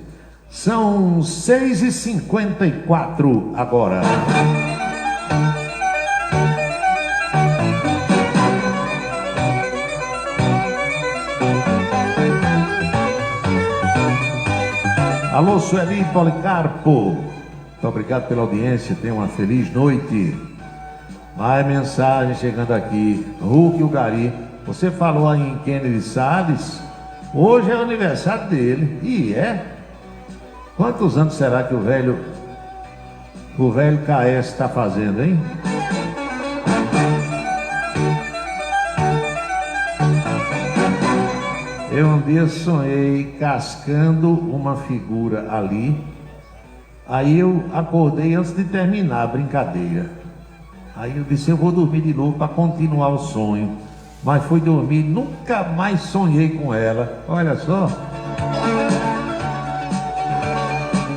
São 6h54 agora. Alô, Sueli Policarpo. Muito obrigado pela audiência. Tenha uma feliz noite. Mais mensagem chegando aqui. Hulk Ugari, você falou em Kennedy Salles. Hoje é o aniversário dele. E é? Quantos anos será que o velho KS está fazendo, hein? Eu um dia sonhei cascando uma figura ali. Aí eu acordei antes de terminar a brincadeira. Aí eu disse, eu vou dormir de novo para continuar o sonho. Mas fui dormir, nunca mais sonhei com ela. Olha só.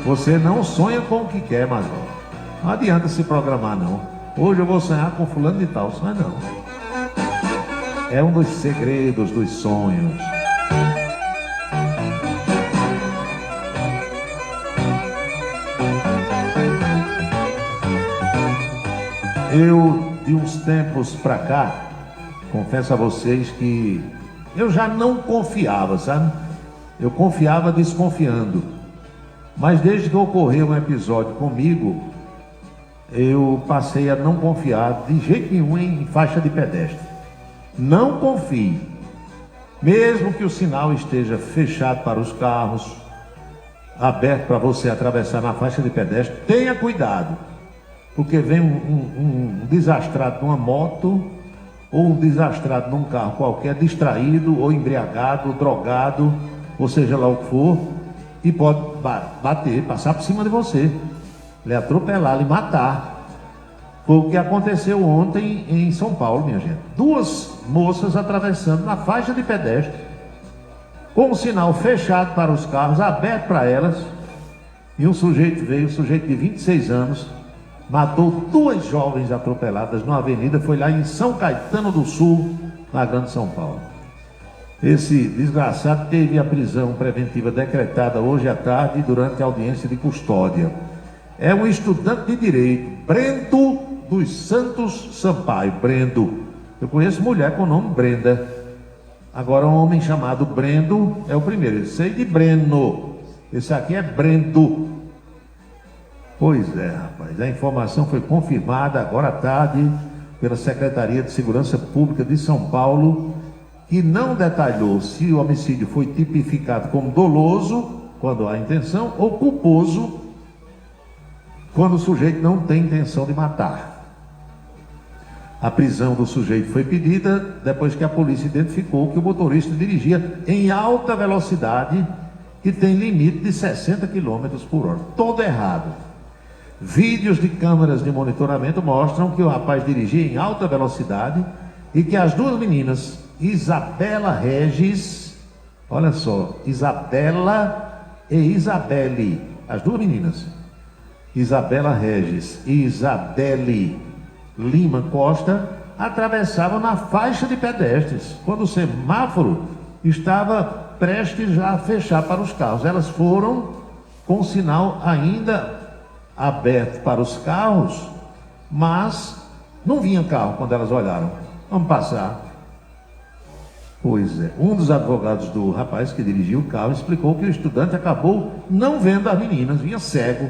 Você não sonha com o que quer, Major. Não adianta se programar, não. Hoje eu vou sonhar com fulano de tal. Sonha não. É um dos segredos dos sonhos. Eu, de uns tempos para cá, confesso a vocês que eu já não confiava, sabe? Eu confiava desconfiando. Mas desde que ocorreu um episódio comigo, eu passei a não confiar de jeito nenhum em faixa de pedestre. Não confie. Mesmo que o sinal esteja fechado para os carros, aberto para você atravessar na faixa de pedestre, tenha cuidado, porque vem um desastrado numa moto ou um desastrado num carro qualquer, distraído ou embriagado, ou drogado, ou seja lá o que for, e pode bater, passar por cima de você, lhe atropelar, lhe matar. Foi o que aconteceu ontem em São Paulo, minha gente. 2 moças atravessando na faixa de pedestre, com um sinal fechado para os carros, aberto para elas, e um sujeito de 26 anos, matou 2 jovens atropeladas numa avenida, foi lá em São Caetano do Sul, na Grande São Paulo. Esse desgraçado teve a prisão preventiva decretada hoje à tarde durante a audiência de custódia. É um estudante de direito, Brendo dos Santos Sampaio. Brendo. Eu conheço mulher com o nome Brenda. Agora um homem chamado Brendo é o primeiro. Eu sei de Breno. Esse aqui é Brendo. Pois é, rapaz. A informação foi confirmada agora à tarde pela Secretaria de Segurança Pública de São Paulo, que não detalhou se o homicídio foi tipificado como doloso, quando há intenção, ou culposo, quando o sujeito não tem intenção de matar. A prisão do sujeito foi pedida depois que a polícia identificou que o motorista dirigia em alta velocidade e tem limite de 60 km por hora. Todo errado. Vídeos de câmeras de monitoramento mostram que o rapaz dirigia em alta velocidade e que as 2 meninas, Isabela Regis, olha só, Isabela e Isabelle, as 2 meninas, Isabela Regis e Isabelle Lima Costa, atravessavam na faixa de pedestres, quando o semáforo estava prestes já a fechar para os carros. Elas foram com o sinal ainda aberto para os carros, mas não vinha carro quando elas olharam. Vamos passar. Pois é, um dos advogados do rapaz que dirigiu o carro explicou que o estudante acabou não vendo as meninas, vinha cego.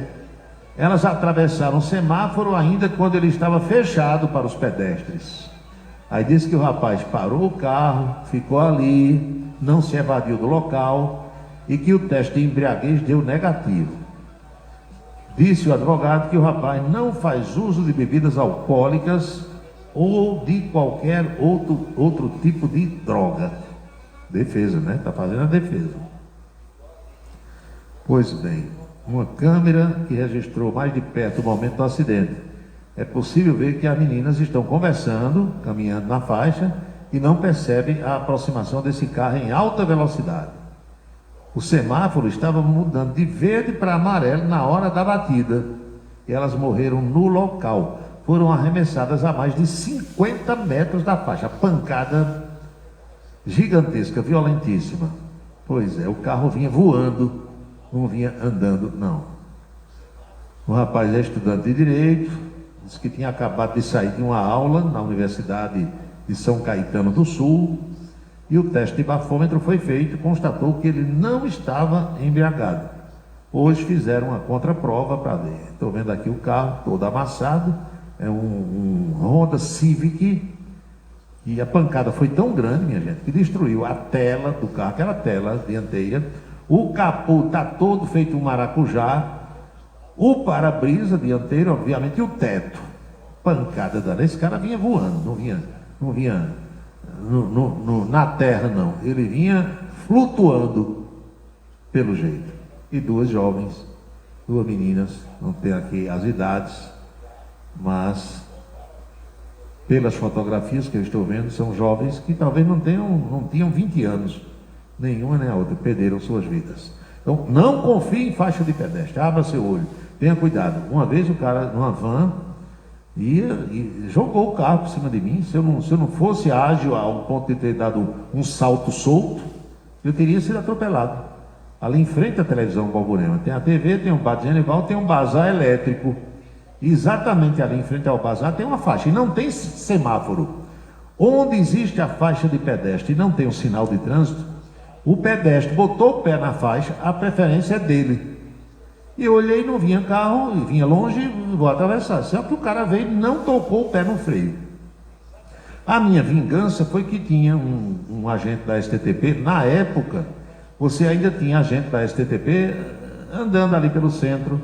Elas atravessaram o semáforo ainda quando ele estava fechado para os pedestres. Aí disse que o rapaz parou o carro, ficou ali, não se evadiu do local e que o teste de embriaguez deu negativo. Disse o advogado que o rapaz não faz uso de bebidas alcoólicas ou de qualquer outro tipo de droga. Defesa, né? Está fazendo a defesa. Pois bem, uma câmera que registrou mais de perto o momento do acidente. É possível ver que as meninas estão conversando, caminhando na faixa, e não percebem a aproximação desse carro em alta velocidade. O semáforo estava mudando de verde para amarelo na hora da batida, e elas morreram no local. Foram arremessadas a mais de 50 metros da faixa. Pancada gigantesca, violentíssima. Pois é, o carro vinha voando, não vinha andando, não. O rapaz é estudante de Direito, disse que tinha acabado de sair de uma aula na Universidade de São Caetano do Sul, e o teste de bafômetro foi feito e constatou que ele não estava embriagado. Hoje fizeram uma contraprova para ver. Estou vendo aqui o carro todo amassado, é um Honda Civic, e a pancada foi tão grande, minha gente, que destruiu a tela do carro, aquela tela dianteira, o capô está todo feito um maracujá, o para-brisa dianteiro, obviamente, e o teto. Pancada dela. Esse cara vinha voando, não vinha na terra, não. Ele vinha flutuando, pelo jeito. E 2 jovens, 2 meninas, não tem aqui as idades, mas pelas fotografias que eu estou vendo, são jovens que talvez não tinham 20 anos, nenhuma nem a outra, perderam suas vidas. Então, não confie em faixa de pedestre, abra seu olho, tenha cuidado. Uma vez o cara, numa van, ia e jogou o carro por cima de mim. Se eu não fosse ágil ao ponto de ter dado um salto solto, eu teria sido atropelado. Ali em frente à televisão Balburema, tem a TV, tem um bar de Genival, tem um bazar elétrico. Exatamente ali em frente ao bazar tem uma faixa, e não tem semáforo. Onde existe a faixa de pedestre e não tem um sinal de trânsito, o pedestre botou o pé na faixa, a preferência é dele. E eu olhei, não vinha carro, vinha longe, vou atravessar. Só que o cara veio e não tocou o pé no freio. A minha vingança foi que tinha um agente da STTP, na época, você ainda tinha agente da STTP andando ali pelo centro,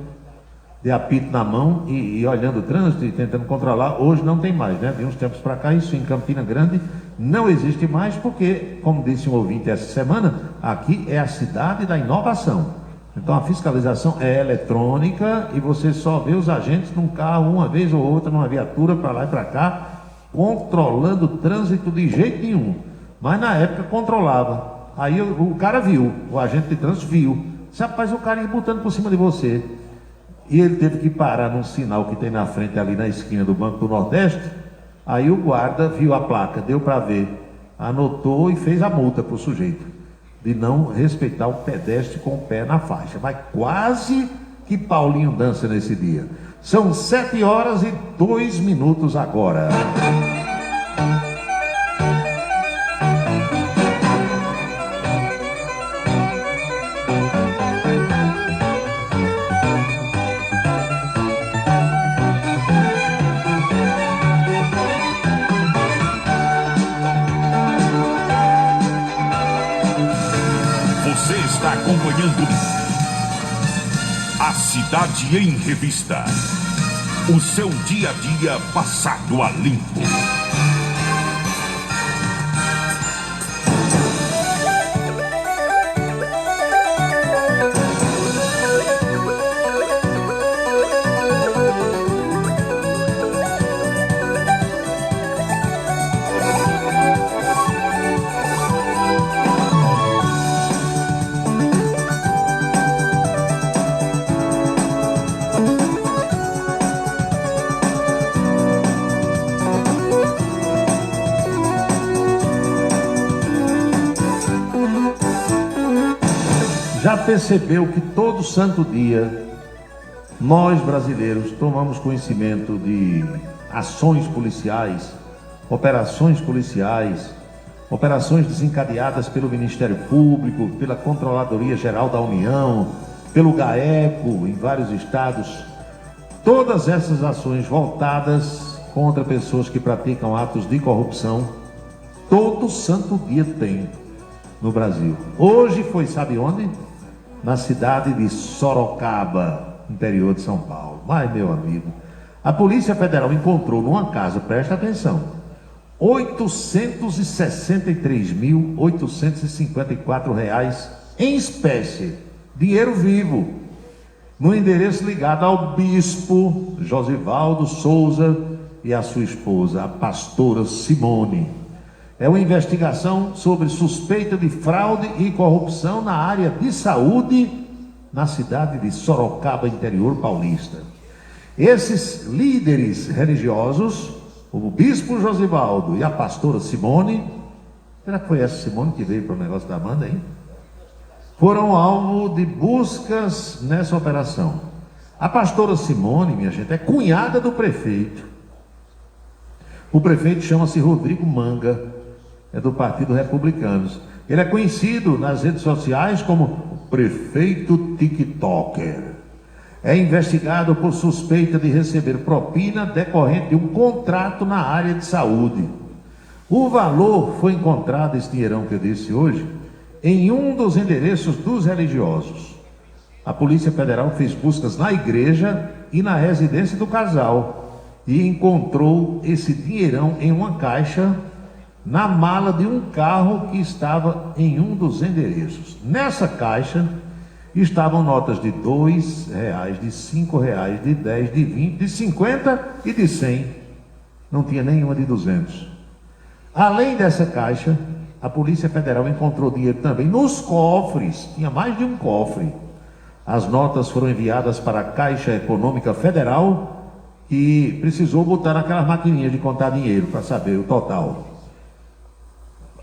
de apito na mão e olhando o trânsito e tentando controlar. Hoje não tem mais, né? De uns tempos para cá, isso em Campina Grande não existe mais, porque, como disse um ouvinte essa semana, aqui é a cidade da inovação. Então a fiscalização é eletrônica e você só vê os agentes num carro uma vez ou outra, numa viatura para lá e para cá, controlando o trânsito de jeito nenhum. Mas na época controlava. Aí o cara viu, o agente de trânsito viu. Rapaz, o cara ia botando por cima de você. E ele teve que parar num sinal que tem na frente ali na esquina do Banco do Nordeste. Aí o guarda viu a placa, deu para ver, anotou e fez a multa para o sujeito de não respeitar o pedestre com o pé na faixa. Mas quase que Paulinho dança nesse dia. São 7h02 agora. Você está acompanhando A Cidade em Revista. O seu dia a dia passado a limpo. Já percebeu que todo santo dia nós brasileiros tomamos conhecimento de ações policiais, operações desencadeadas pelo Ministério Público, pela Controladoria Geral da União, pelo GAECO em vários estados, todas essas ações voltadas contra pessoas que praticam atos de corrupção, todo santo dia tem no Brasil. Hoje foi, sabe onde? Na cidade de Sorocaba, interior de São Paulo. Mas, meu amigo, a Polícia Federal encontrou numa casa, presta atenção, R$863.854 em espécie, dinheiro vivo, no endereço ligado ao bispo Josivaldo Souza e a sua esposa, a pastora Simone. É uma investigação sobre suspeita de fraude e corrupção na área de saúde na cidade de Sorocaba, interior paulista. Esses líderes religiosos, o bispo Josivaldo e a pastora Simone, será que foi essa Simone que veio para o negócio da Amanda, hein? Foram alvo de buscas nessa operação. A pastora Simone, minha gente, é cunhada do prefeito. O prefeito chama-se Rodrigo Manga, é do Partido Republicano. Ele é conhecido nas redes sociais como o prefeito TikToker. É investigado por suspeita de receber propina decorrente de um contrato na área de saúde. O valor foi encontrado, esse dinheirão que eu disse hoje, em um dos endereços dos religiosos. A Polícia Federal fez buscas na igreja e na residência do casal e encontrou esse dinheirão em uma caixa na mala de um carro que estava em um dos endereços. Nessa caixa estavam notas de R$2, de R$5, de 10, de 20, de 50 e de 100. Não tinha nenhuma de 200. Além dessa caixa, a Polícia Federal encontrou dinheiro também nos cofres. Tinha mais de um cofre. As notas foram enviadas para a Caixa Econômica Federal e precisou botar naquelas maquininhas de contar dinheiro para saber o total.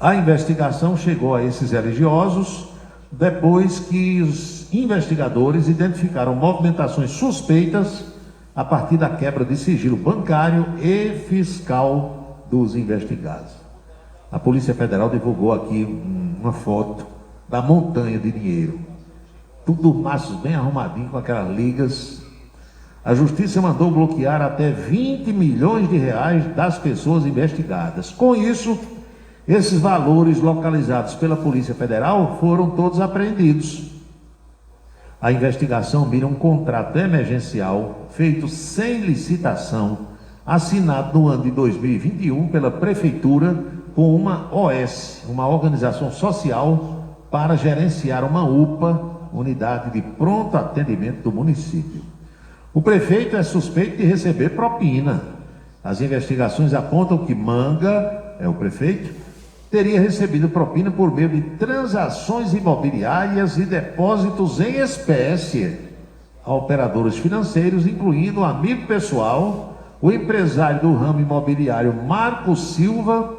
A investigação chegou a esses religiosos depois que os investigadores identificaram movimentações suspeitas a partir da quebra de sigilo bancário e fiscal dos investigados. A Polícia Federal divulgou aqui uma foto da montanha de dinheiro. Tudo maços bem arrumadinho com aquelas ligas. A Justiça mandou bloquear até R$20 milhões das pessoas investigadas. Com isso, esses valores localizados pela Polícia Federal foram todos apreendidos. A investigação mira um contrato emergencial feito sem licitação, assinado no ano de 2021 pela Prefeitura com uma OS, uma organização social, para gerenciar uma UPA, Unidade de Pronto Atendimento do município. O prefeito é suspeito de receber propina. As investigações apontam que Manga, o prefeito, teria recebido propina por meio de transações imobiliárias e depósitos em espécie a operadores financeiros, incluindo o amigo pessoal, o empresário do ramo imobiliário Marco Silva,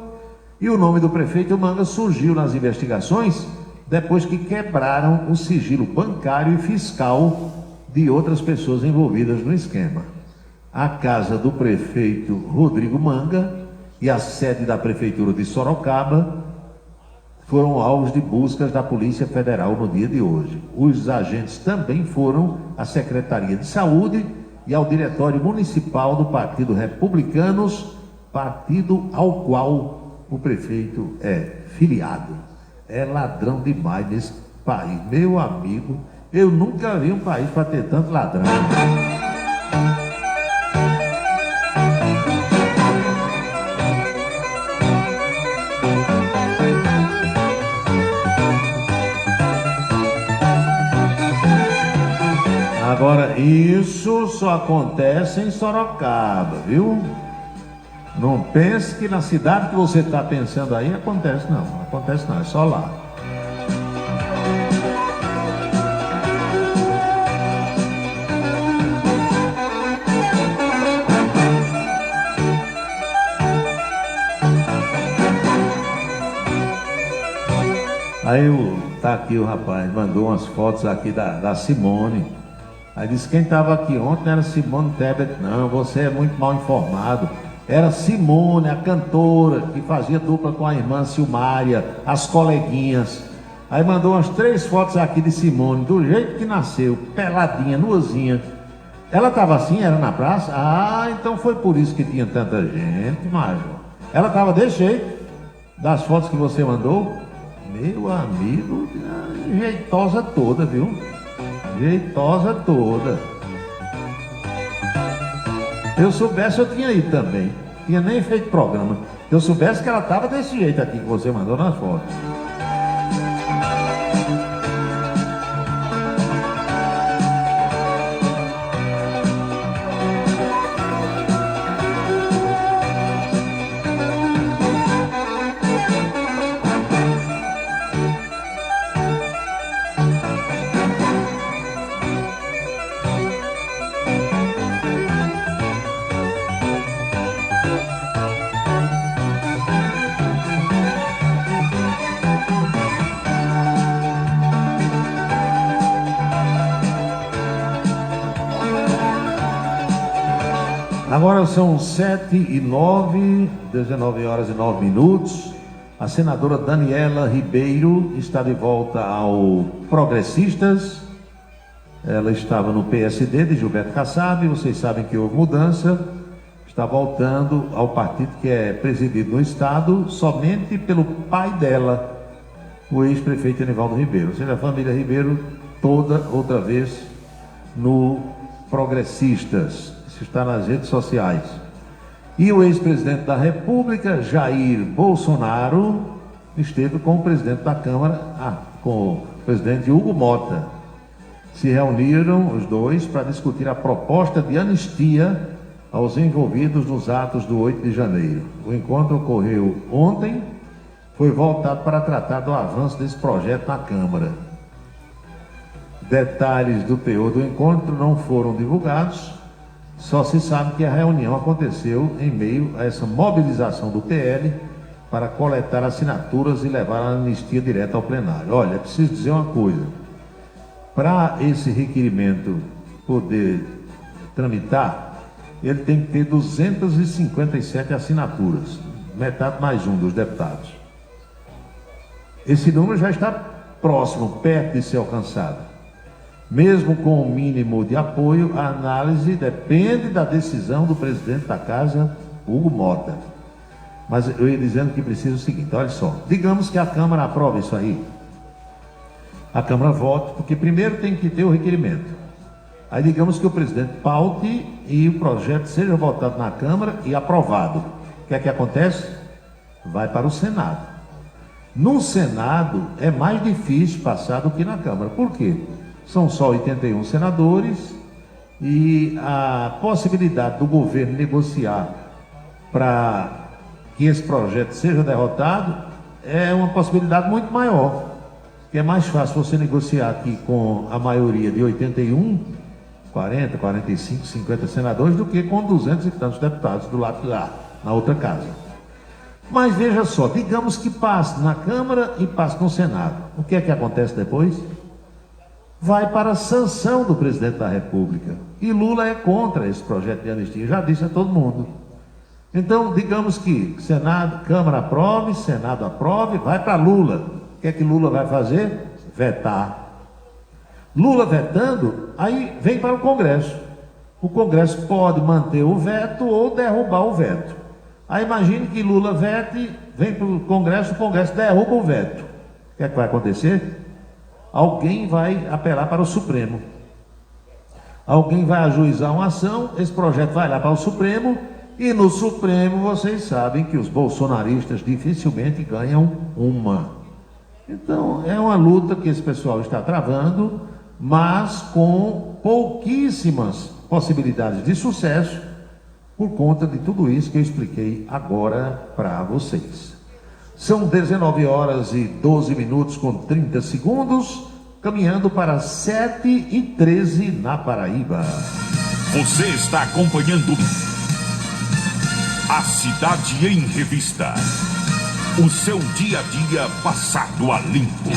e o nome do prefeito Manga surgiu nas investigações depois que quebraram o sigilo bancário e fiscal de outras pessoas envolvidas no esquema. A casa do prefeito Rodrigo Manga e a sede da Prefeitura de Sorocaba foram alvos de buscas da Polícia Federal no dia de hoje. Os agentes também foram à Secretaria de Saúde e ao Diretório Municipal do Partido Republicanos, partido ao qual o prefeito é filiado. É ladrão demais nesse país. Meu amigo, eu nunca vi um país para ter tanto ladrão. Agora, isso só acontece em Sorocaba, viu? Não pense que na cidade que você está pensando aí acontece, não. Não acontece não, é só lá. Aí tá aqui o rapaz, mandou umas fotos aqui da Simone. Aí disse, quem estava aqui ontem não era Simone Tebet, não, você é muito mal informado. Era Simone, a cantora, que fazia dupla com a irmã Silmária, as coleguinhas. Aí mandou umas 3 fotos aqui de Simone, do jeito que nasceu, peladinha, nuazinha. Ela estava assim, era na praça? Ah, então foi por isso que tinha tanta gente, Major. Ela estava desse jeito, das fotos que você mandou? Meu amigo, jeitosa toda, viu? Jeitosa toda. Se eu soubesse, eu tinha ido também. Tinha nem feito programa. Se eu soubesse que ela estava desse jeito aqui que você mandou nas fotos. Agora são 7h09, 19 horas e 9 minutos. A senadora Daniela Ribeiro está de volta ao Progressistas. Ela estava no PSD de Gilberto Kassab. Vocês sabem que houve mudança. Está voltando ao partido que é presidido no estado somente pelo pai dela, o ex-prefeito Anivaldo Ribeiro. Ou seja, a família Ribeiro toda outra vez no Progressistas. Está nas redes sociais. E o ex-presidente da República, Jair Bolsonaro, esteve com o presidente da Câmara, com o presidente Hugo Mota. Se reuniram os dois para discutir a proposta de anistia aos envolvidos nos atos do 8 de janeiro. O encontro ocorreu ontem, foi voltado para tratar do avanço desse projeto na Câmara. Detalhes do teor do encontro não foram divulgados. Só se sabe que a reunião aconteceu em meio a essa mobilização do PL para coletar assinaturas e levar a anistia direta ao plenário. Olha, é preciso dizer uma coisa. Para esse requerimento poder tramitar, ele tem que ter 257 assinaturas, metade mais um dos deputados. Esse número já está próximo, perto de ser alcançado. Mesmo com o mínimo de apoio, a análise depende da decisão do presidente da casa, Hugo Mota. Mas eu ia dizendo que precisa o seguinte, olha só, digamos que a Câmara aprova isso aí. a Câmara vote, porque primeiro tem que ter o requerimento. Aí digamos que o presidente paute e o projeto seja votado na Câmara e aprovado. O que é que acontece? Vai para o Senado. No Senado é mais difícil passar do que na Câmara. Por quê? São só 81 senadores e a possibilidade do governo negociar para que esse projeto seja derrotado é uma possibilidade muito maior. Porque é mais fácil você negociar aqui com a maioria de 81, 40, 45, 50 senadores do que com 200 e tantos deputados do lado de lá, na outra casa. Mas veja só, digamos que passe na Câmara e passe no Senado. O que é que acontece depois? Vai para a sanção do presidente da República. E Lula é contra esse projeto de anistia, já disse a todo mundo. Então, digamos que Senado, Câmara aprove, Senado aprove, vai para Lula. O que é que Lula vai fazer? Vetar. Lula vetando, aí vem para o Congresso. O Congresso pode manter o veto ou derrubar o veto. Aí imagine que Lula vete, vem para o Congresso derruba o veto. O que é que vai acontecer? Alguém vai apelar para o Supremo. Alguém vai ajuizar uma ação, esse projeto vai lá para o Supremo, e no Supremo vocês sabem que os bolsonaristas dificilmente ganham uma. Então é uma luta que esse pessoal está travando, mas com pouquíssimas possibilidades de sucesso, por conta de tudo isso que eu expliquei agora para vocês. São 19 horas e 12 minutos com 30 segundos, caminhando para 7h13 na Paraíba. Você está acompanhando A Cidade em Revista. O seu dia a dia passado a limpo.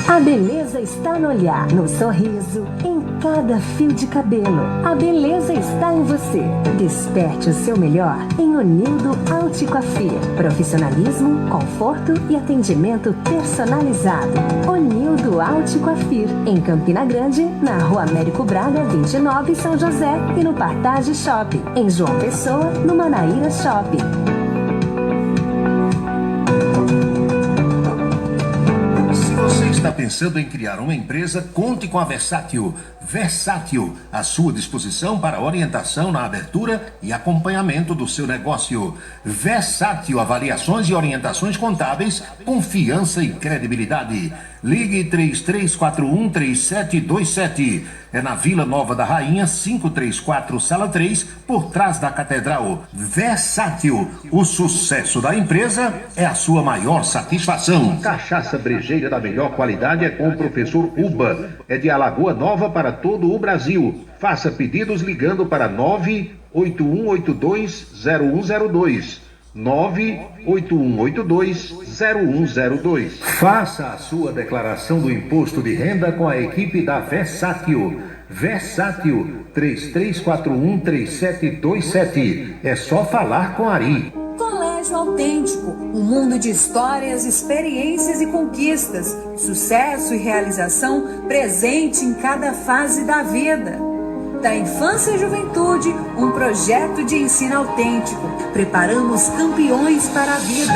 A beleza está no olhar, no sorriso, em cada fio de cabelo. A beleza está em você. Desperte o seu melhor em Onildo Alticoafir. Profissionalismo, conforto e atendimento personalizado. Onildo Alticoafir, em Campina Grande, na Rua Américo Braga, 29, São José, e no Partage Shopping, em João Pessoa, no Manaíra Shopping. Está pensando em criar uma empresa? Conte com a Versátil. Versátil, à sua disposição para orientação na abertura e acompanhamento do seu negócio. Versátil, avaliações e orientações contábeis, confiança e credibilidade. Ligue 3341-3727. É na Vila Nova da Rainha, 534, Sala 3, por trás da Catedral. Versátil, o sucesso da empresa é a sua maior satisfação. Cachaça brejeira da melhor qualidade é com o professor Uba. É de Alagoa Nova para todo o Brasil. Faça pedidos ligando para 981820102. 981820102. Faça a sua declaração do imposto de renda com a equipe da Versátil. Versátil 3341-3727. É só falar com Ari. Colégio Autêntico, um mundo de histórias, experiências e conquistas, sucesso e realização presente em cada fase da vida. Da infância e juventude, um projeto de ensino autêntico. Preparamos campeões para a vida.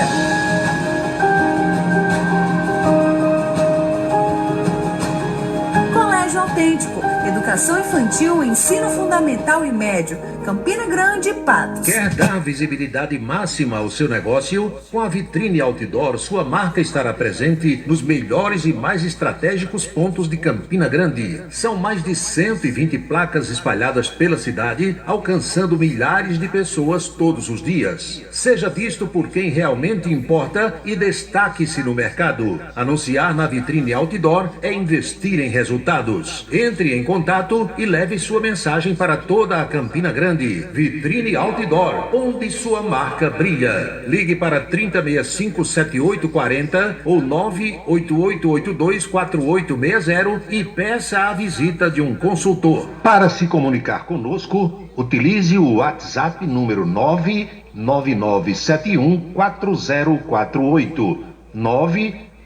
Colégio Autêntico, educação infantil, ensino fundamental e médio. Campina Grande, Patos. Quer dar visibilidade máxima ao seu negócio? Com a vitrine outdoor, sua marca estará presente nos melhores e mais estratégicos pontos de Campina Grande. São mais de 120 placas espalhadas pela cidade, alcançando milhares de pessoas todos os dias. Seja visto por quem realmente importa e destaque-se no mercado. Anunciar na vitrine outdoor é investir em resultados. Entre em contato e leve sua mensagem para toda a Campina Grande. Vitrine Outdoor, onde sua marca brilha. Ligue para 3065-7840 ou 98882-4860 e peça a visita de um consultor. Para se comunicar conosco, utilize o WhatsApp número 99971-4048.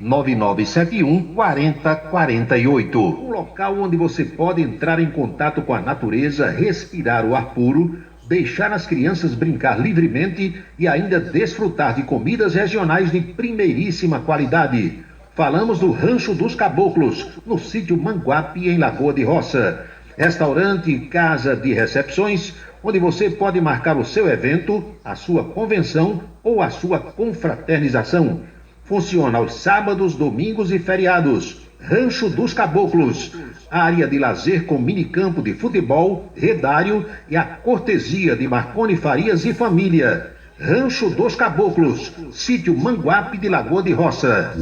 99971-4048. Um local onde você pode entrar em contato com a natureza, respirar o ar puro, deixar as crianças brincar livremente e ainda desfrutar de comidas regionais de primeiríssima qualidade. Falamos do Rancho dos Caboclos, no sítio Manguape, em Lagoa de Roça. Restaurante e casa de recepções, onde você pode marcar o seu evento, a sua convenção ou a sua confraternização. Funciona aos sábados, domingos e feriados. Rancho dos Caboclos, área de lazer com minicampo de futebol, redário e a cortesia de Marconi Farias e família. Rancho dos Caboclos, sítio Manguape de Lagoa de Roça.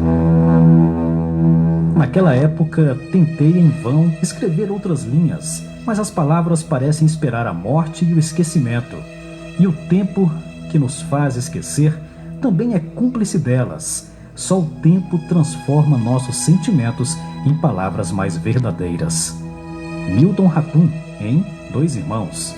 Naquela época, tentei em vão escrever outras linhas, mas as palavras parecem esperar a morte e o esquecimento. E o tempo que nos faz esquecer também é cúmplice delas. Só o tempo transforma nossos sentimentos em palavras mais verdadeiras. Milton Ratum, em Dois Irmãos.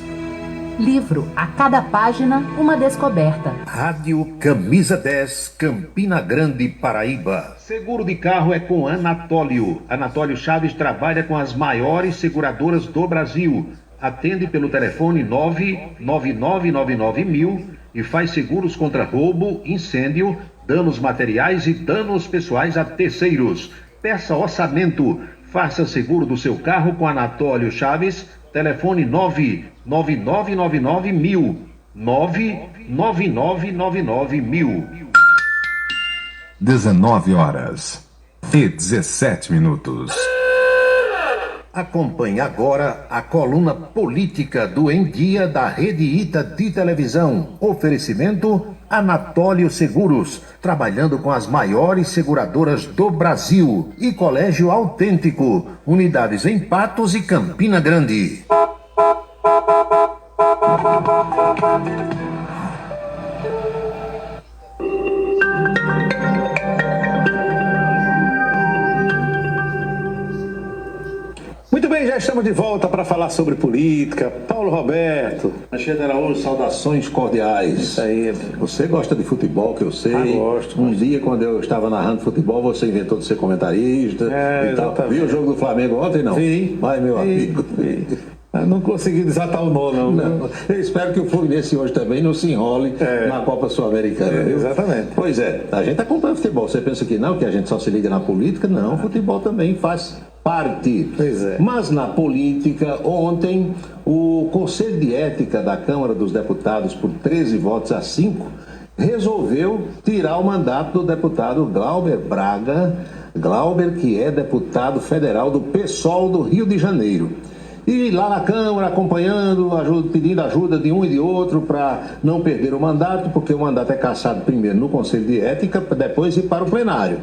Livro, a cada página, uma descoberta. Rádio Camisa 10, Campina Grande, Paraíba. Seguro de carro é com Anatólio. Anatólio Chaves trabalha com as maiores seguradoras do Brasil. Atende pelo telefone 99999.000 e faz seguros contra roubo, incêndio, danos materiais e danos pessoais a terceiros. Peça orçamento. Faça seguro do seu carro com Anatólio Chaves. Telefone 99999.000. 99999.000. 19h17. Acompanhe agora a coluna política do Em Dia da Rede Ita de televisão. Oferecimento Anatólio Seguros, trabalhando com as maiores seguradoras do Brasil. E Colégio Autêntico, unidades em Patos e Campina Grande. Muito bem, já estamos de volta para falar sobre política. Paulo Roberto. Anchieta Araújo, saudações cordiais. Isso aí. Você gosta de futebol, que eu sei. Gosto. Um dia, quando eu estava narrando futebol, você inventou de ser comentarista e tal. Viu o jogo do Flamengo ontem, não? Vi. Vai, meu amigo. Eu não consegui desatar o nó, não. Eu espero que o Fluminense hoje também não se enrole na Copa Sul-Americana. Exatamente. Pois é, a gente acompanha futebol. Você pensa que não, que a gente só se liga na política? Não, o futebol também faz parte. Pois é. Mas na política, ontem, o Conselho de Ética da Câmara dos Deputados, por 13 votos a 5, resolveu tirar o mandato do deputado Glauber Braga. Glauber, que é deputado federal do PSOL do Rio de Janeiro. E lá na Câmara, acompanhando, pedindo ajuda de um e de outro para não perder o mandato, porque o mandato é cassado primeiro no Conselho de Ética, depois ir para o plenário.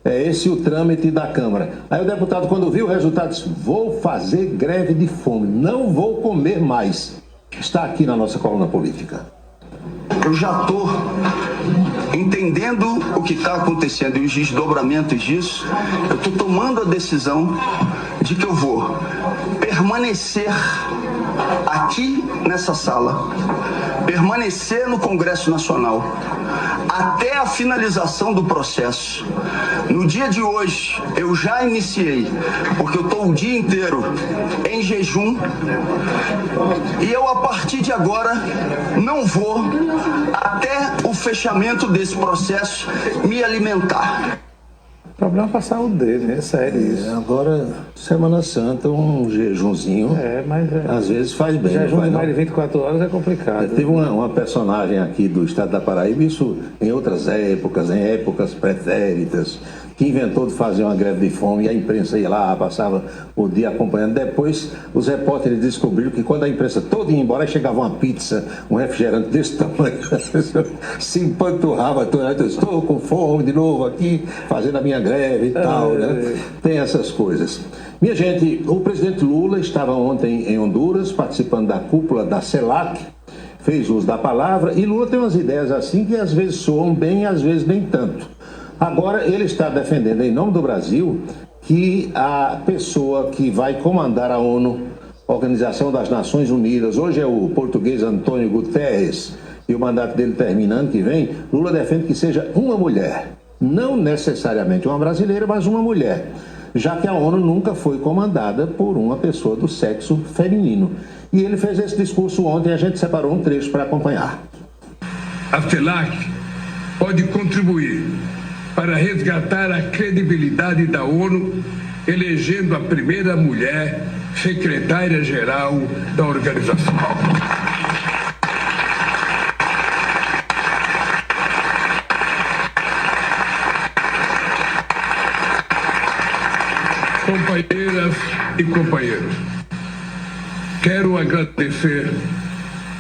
É esse o trâmite da Câmara. Aí o deputado, quando viu o resultado, disse: vou fazer greve de fome, não vou comer mais. Está aqui na nossa coluna política. Eu já estou entendendo o que está acontecendo e os desdobramentos disso. Eu estou tomando a decisão de que eu vou permanecer aqui nessa sala, permanecer no Congresso Nacional até a finalização do processo. No dia de hoje, eu já iniciei, porque eu estou o dia inteiro em jejum, e eu, a partir de agora, não vou, até o fechamento desse processo, me alimentar. O problema é para a saúde dele, é sério isso. Agora, Semana Santa, um jejunzinho, mas às vezes faz bem. Jejum de mais de 24 horas é complicado. Teve uma personagem aqui do estado da Paraíba, isso em outras épocas, em épocas pretéritas, que inventou de fazer uma greve de fome e a imprensa ia lá, passava o dia acompanhando. Depois, os repórteres descobriram que quando a imprensa toda ia embora, aí chegava uma pizza, um refrigerante desse tamanho, se empanturrava, estou com fome de novo aqui, fazendo a minha greve e tal, né? Tem essas coisas. Minha gente, o presidente Lula estava ontem em Honduras, participando da cúpula da CELAC, fez uso da palavra, e Lula tem umas ideias assim que às vezes soam bem e às vezes nem tanto. Agora, ele está defendendo, em nome do Brasil, que a pessoa que vai comandar a ONU, Organização das Nações Unidas, hoje é o português Antônio Guterres, e o mandato dele termina ano que vem, Lula defende que seja uma mulher. Não necessariamente uma brasileira, mas uma mulher. Já que a ONU nunca foi comandada por uma pessoa do sexo feminino. E ele fez esse discurso ontem, a gente separou um trecho para acompanhar. A CELAC pode contribuir para resgatar a credibilidade da ONU, elegendo a primeira mulher secretária-geral da organização. Companheiras e companheiros, quero agradecer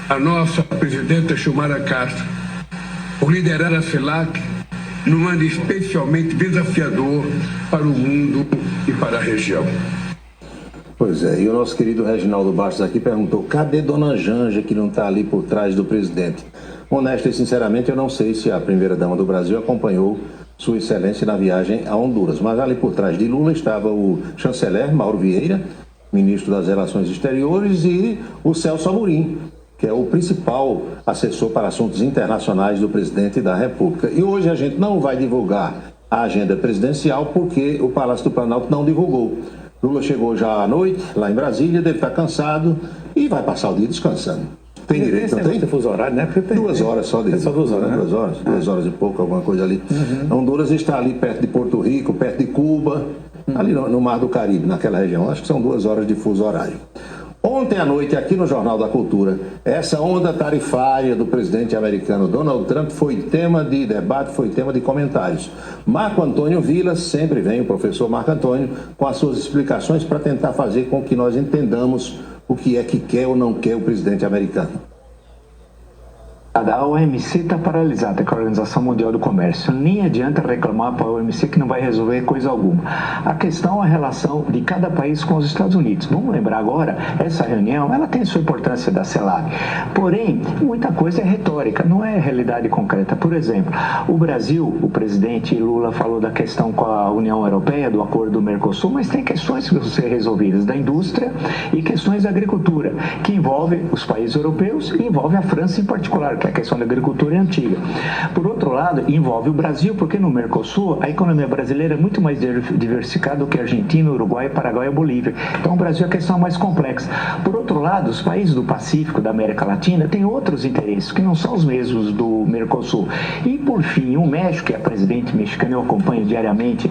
a nossa presidenta Xiomara Castro por liderar a CELAC num ano especialmente desafiador para o mundo e para a região. Pois é, e o nosso querido Reginaldo Bastos aqui perguntou, cadê Dona Janja que não está ali por trás do presidente? Honesto e sinceramente, eu não sei se a primeira-dama do Brasil acompanhou Sua Excelência na viagem a Honduras, mas ali por trás de Lula estava o chanceler Mauro Vieira, ministro das Relações Exteriores, e o Celso Amorim, que é o principal assessor para assuntos internacionais do presidente da República. E hoje a gente não vai divulgar a agenda presidencial porque o Palácio do Planalto não divulgou. Lula chegou já à noite, lá em Brasília, deve estar cansado e vai passar o dia descansando. Tem direito, não tem? Fuso horário, né? Tem 2 horas só de... É só 2 horas, né? 2 horas e pouco, alguma coisa ali. Honduras está ali perto de Porto Rico, perto de Cuba, ali no Mar do Caribe, naquela região. Acho que são 2 horas de fuso horário. Ontem à noite, aqui no Jornal da Cultura, essa onda tarifária do presidente americano Donald Trump foi tema de debate, foi tema de comentários. Marco Antônio Vila, sempre vem o professor Marco Antônio, com as suas explicações para tentar fazer com que nós entendamos o que é que quer ou não quer o presidente americano. A OMC está paralisada, que é a Organização Mundial do Comércio. Nem adianta reclamar para a OMC que não vai resolver coisa alguma. A questão é a relação de cada país com os Estados Unidos. Vamos lembrar agora, essa reunião, ela tem sua importância da CELAC. Porém, muita coisa é retórica, não é realidade concreta. Por exemplo, o Brasil, o presidente Lula falou da questão com a União Europeia, do acordo do Mercosul, mas tem questões que vão ser resolvidas da indústria e questões da agricultura, que envolvem os países europeus e envolve a França em particular, que a questão da agricultura é antiga. Por outro lado, envolve o Brasil, porque no Mercosul a economia brasileira é muito mais diversificada do que a Argentina, Uruguai, Paraguai e Bolívia. Então o Brasil é a questão mais complexa. Por outro lado, os países do Pacífico, da América Latina, têm outros interesses, que não são os mesmos do Mercosul. E por fim, o México, que é a presidente mexicana, eu acompanho diariamente,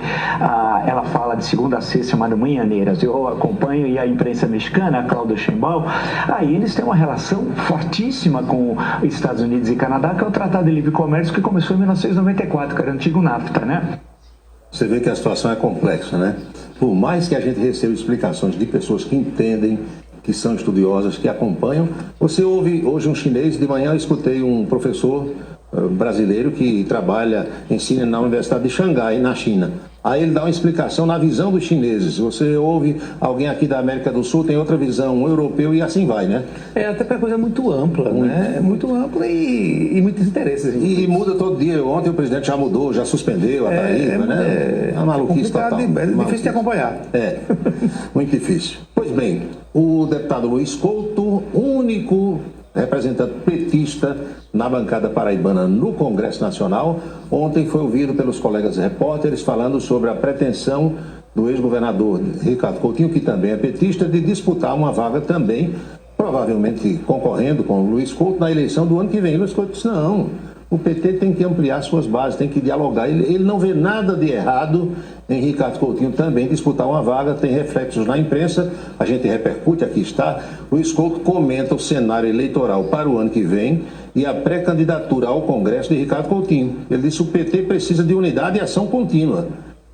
ela fala de segunda a sexta, chamada Manhaneiras, eu acompanho, e a imprensa mexicana, a Cláudia Sheinbaum, aí eles têm uma relação fortíssima com os Estados Unidos e Canadá, que é o Tratado de Livre Comércio que começou em 1994, que era o antigo NAFTA, né? Você vê que a situação é complexa, né? Por mais que a gente receba explicações de pessoas que entendem, que são estudiosas, que acompanham, você ouve hoje um chinês, de manhã eu escutei um professor brasileiro que ensina na Universidade de Xangai, na China. Aí ele dá uma explicação na visão dos chineses. Você ouve alguém aqui da América do Sul, tem outra visão, um europeu, e assim vai, né? É, até porque a coisa é muito ampla, né? É muito ampla e muitos interesses. E muda todo dia. Ontem o presidente já mudou, já suspendeu a tarifa, né? É uma maluquice total. É difícil de acompanhar. É, muito difícil. Pois bem, o deputado Luiz Couto, único representante petista na bancada paraibana no Congresso Nacional, ontem foi ouvido pelos colegas repórteres falando sobre a pretensão do ex-governador Ricardo Coutinho, que também é petista, de disputar uma vaga também, provavelmente concorrendo com o Luiz Couto na eleição do ano que vem. Luiz Couto disse, não, o PT tem que ampliar suas bases, tem que dialogar. Ele não vê nada de errado em Ricardo Coutinho também disputar uma vaga, tem reflexos na imprensa, a gente repercute, aqui está. Luiz Couto comenta o cenário eleitoral para o ano que vem e a pré-candidatura ao Congresso de Ricardo Coutinho. Ele disse que o PT precisa de unidade e ação contínua.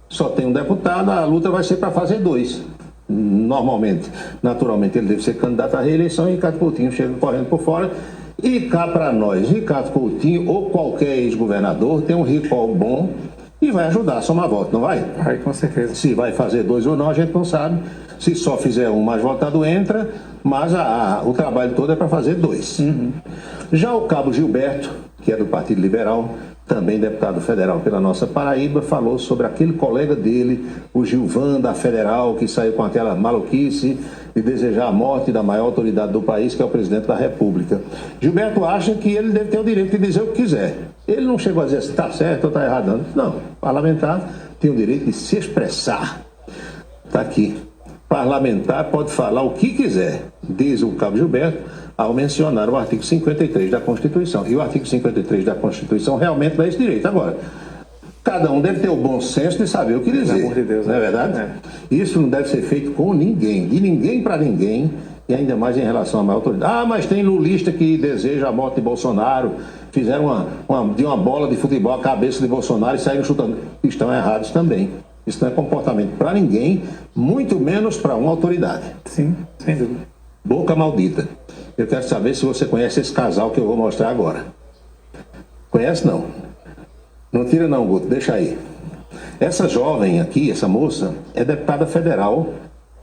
Só tem um deputado, a luta vai ser para fazer 2. Naturalmente, ele deve ser candidato à reeleição e Ricardo Coutinho chega correndo por fora. E cá para nós, Ricardo Coutinho ou qualquer ex-governador tem um recall bom e vai ajudar a somar voto, não vai? Vai, com certeza. Se vai fazer 2 ou não, a gente não sabe. Se só fizer um mais votado, entra, mas o trabalho todo é para fazer 2. Já o cabo Gilberto, que é do Partido Liberal, também deputado federal pela nossa Paraíba, falou sobre aquele colega dele, o Gilvan da Federal, que saiu com aquela maluquice de desejar a morte da maior autoridade do país, que é o presidente da República. Gilberto acha que ele deve ter o direito de dizer o que quiser. Ele não chegou a dizer se está certo ou está errado. Não, parlamentar tem o direito de se expressar. Está aqui parlamentar pode falar o que quiser, diz o cabo Gilberto, ao mencionar o artigo 53 da Constituição. E o artigo 53 da Constituição realmente dá esse direito. Agora, cada um deve ter o bom senso de saber o que dizer. Pelo amor de Deus, não é verdade? Isso não deve ser feito com ninguém, de ninguém para ninguém, e ainda mais em relação à maior autoridade. Ah, mas tem lulista que deseja a morte de Bolsonaro, fizeram de uma bola de futebol a cabeça de Bolsonaro e saíram chutando. Estão errados também. Isso não é comportamento para ninguém, muito menos para uma autoridade. Sim, sem dúvida. Boca maldita. Eu quero saber se você conhece esse casal que eu vou mostrar agora. Conhece, não? Não tira não, Guto, deixa aí. Essa jovem aqui, essa moça, é deputada federal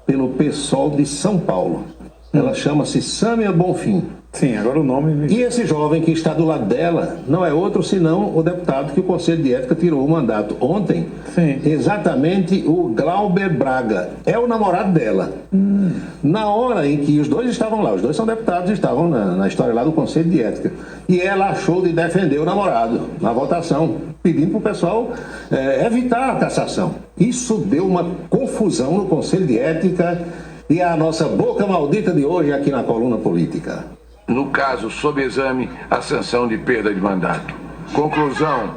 pelo PSOL de São Paulo. Ela chama-se Sâmia Bonfim. Sim, agora o nome... E esse jovem que está do lado dela não é outro senão o deputado que o Conselho de Ética tirou o mandato ontem. Sim. Exatamente o Glauber Braga. É o namorado dela. Na hora em que os dois estavam lá, os dois são deputados, estavam na história lá do Conselho de Ética. E ela achou de defender o namorado na votação, pedindo para o pessoal evitar a cassação. Isso deu uma confusão no Conselho de Ética e a nossa boca maldita de hoje aqui na Coluna Política. No caso, sob exame, a sanção de perda de mandato. Conclusão.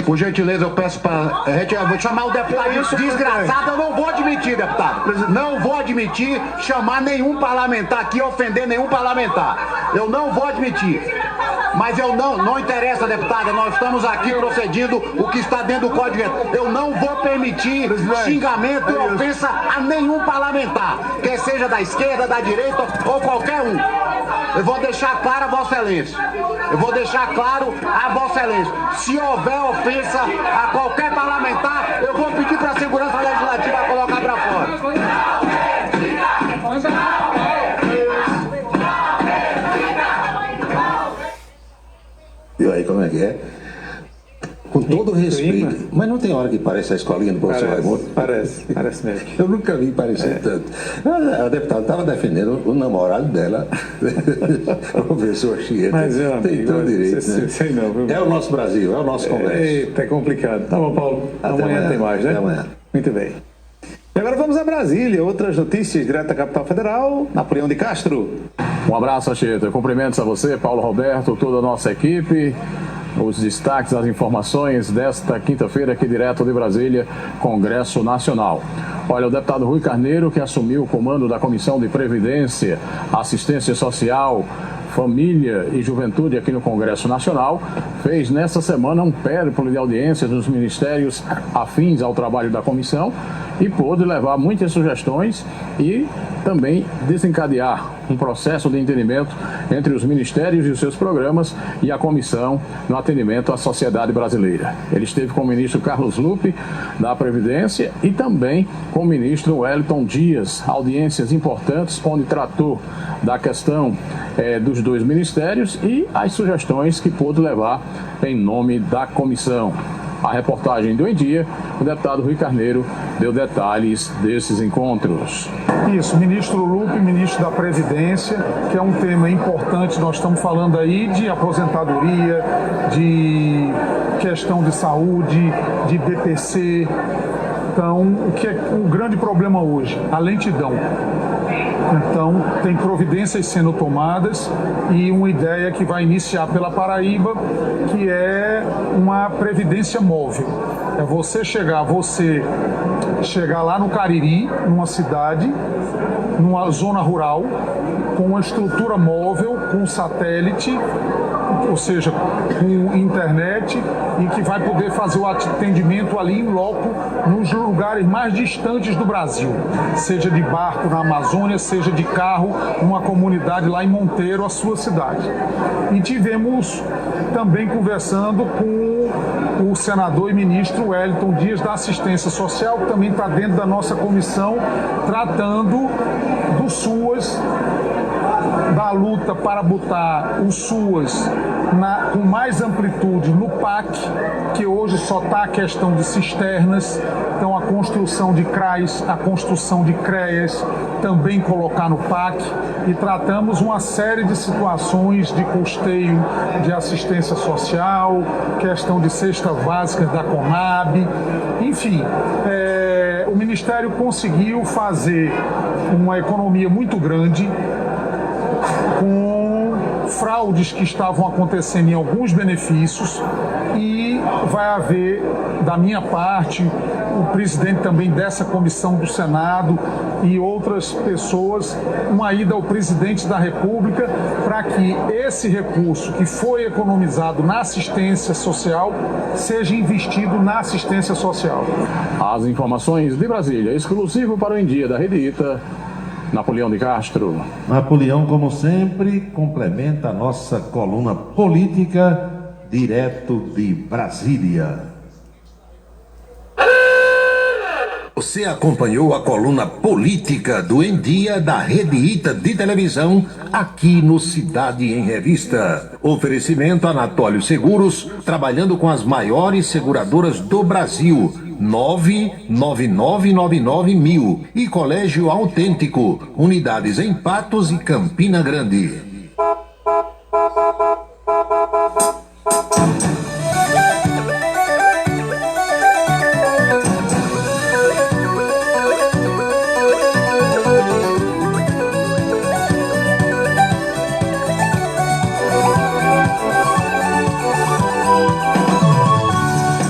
Por gentileza, eu peço para retirar. Vou chamar o deputado desgraçado. Eu não vou admitir, deputado. Não vou admitir chamar nenhum parlamentar aqui, ofender nenhum parlamentar. Eu não vou admitir. Mas não interessa, deputada. Nós estamos aqui procedindo o que está dentro do Código. Eu não vou permitir xingamento e ofensa a nenhum parlamentar, quer seja da esquerda, da direita ou qualquer um. Eu vou deixar claro a Vossa Excelência. Se houver ofensa a qualquer parlamentar, eu vou pedir para a Segurança Legislativa colocar para fora. Viu aí como é que é? Com todo respeito. Mas não tem hora que parece a escolinha do professor Raimundo? Parece mesmo. Eu nunca vi parecer tanto. A deputada estava defendendo o namorado dela, o professor Chieta. Mas tem todo direito. Sei não, viu? É o nosso Brasil, é o nosso Congresso. Eita, é complicado. Tá bom, Paulo. Amanhã tem mais, né? Até amanhã. Muito bem. E agora vamos a Brasília. Outras notícias direto da capital federal. Napoleão de Castro. Um abraço, Chieta. Cumprimentos a você, Paulo Roberto, toda a nossa equipe. Os destaques, as informações desta quinta-feira aqui direto de Brasília, Congresso Nacional. Olha, o deputado Rui Carneiro, que assumiu o comando da Comissão de Previdência, Assistência Social, Família e Juventude aqui no Congresso Nacional, fez nesta semana um périplo de audiências nos ministérios afins ao trabalho da comissão e pôde levar muitas sugestões e também desencadear um processo de entendimento entre os ministérios e os seus programas e a comissão no atendimento à sociedade brasileira. Ele esteve com o ministro Carlos Lupe, da Previdência, e também com o ministro Wellington Dias, audiências importantes onde tratou da questão dos dois ministérios e as sugestões que pôde levar em nome da comissão. A reportagem do Em Dia, o deputado Rui Carneiro deu detalhes desses encontros. Isso, ministro Lupe, ministro da Previdência, que é um tema importante. Nós estamos falando aí de aposentadoria, de questão de saúde, de BPC. Então, o que é o grande problema hoje? A lentidão. Então, tem providências sendo tomadas e uma ideia que vai iniciar pela Paraíba, que é uma previdência móvel. É você chegar lá no Cariri, numa cidade, numa zona rural, com uma estrutura móvel, com satélite, ou seja, com internet, e que vai poder fazer o atendimento ali em loco, nos lugares mais distantes do Brasil, seja de barco na Amazônia, seja de carro numa comunidade lá em Monteiro, a sua cidade. E tivemos também conversando com o senador e ministro Wellington Dias da Assistência Social, que também está dentro da nossa comissão, tratando do SUAS, da luta para botar o SUAS com mais amplitude no PAC, que hoje só está a questão de cisternas, então a construção de CRAs, a construção de CREAs, também colocar no PAC, e tratamos uma série de situações de custeio de assistência social, questão de cesta básica da Conab, enfim, o Ministério conseguiu fazer uma economia muito grande com fraudes que estavam acontecendo em alguns benefícios e vai haver, da minha parte, o presidente também dessa comissão do Senado e outras pessoas, uma ida ao presidente da República para que esse recurso que foi economizado na assistência social seja investido na assistência social. As informações de Brasília, exclusivo para o Em Dia da Rede Ita, Napoleão de Castro. Napoleão, como sempre, complementa a nossa coluna política direto de Brasília. Você acompanhou a coluna política do Em Dia da Rede Ita de televisão aqui no Cidade em Revista. Oferecimento Anatólio Seguros, trabalhando com as maiores seguradoras do Brasil. 99999 e Colégio Autêntico, unidades em Patos e Campina Grande.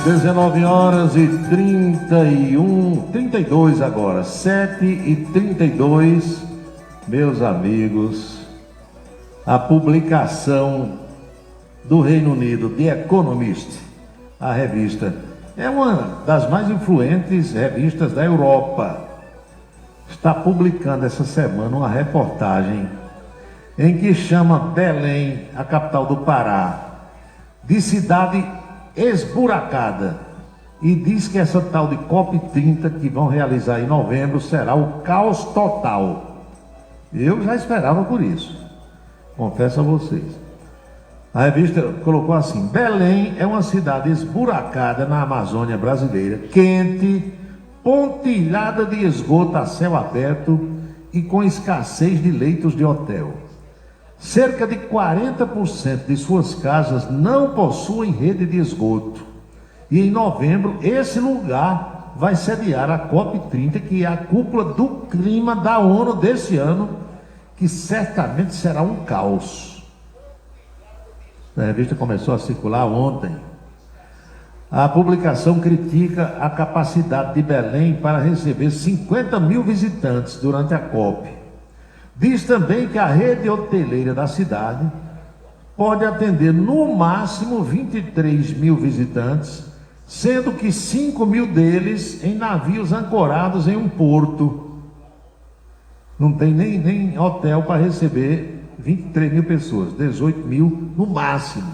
19 horas e 32 agora, 7h32, meus amigos, a publicação do Reino Unido, The Economist, a revista, é uma das mais influentes revistas da Europa, está publicando essa semana uma reportagem em que chama Belém, a capital do Pará, de cidade esburacada, e diz que essa tal de COP30 que vão realizar em novembro será o caos total. Eu já esperava por isso, confesso a vocês. A revista colocou assim: Belém é uma cidade esburacada na Amazônia brasileira, quente, pontilhada de esgoto a céu aberto e com escassez de leitos de hotel. Cerca de 40% de suas casas não possuem rede de esgoto. E em novembro, esse lugar vai sediar a COP30, que é a cúpula do clima da ONU desse ano, que certamente será um caos. A revista começou a circular ontem. A publicação critica a capacidade de Belém para receber 50 mil visitantes durante a COP. Diz também que a rede hoteleira da cidade pode atender no máximo 23 mil visitantes, sendo que 5 mil deles em navios ancorados em um porto. Não tem nem hotel para receber 23 mil pessoas, 18 mil no máximo.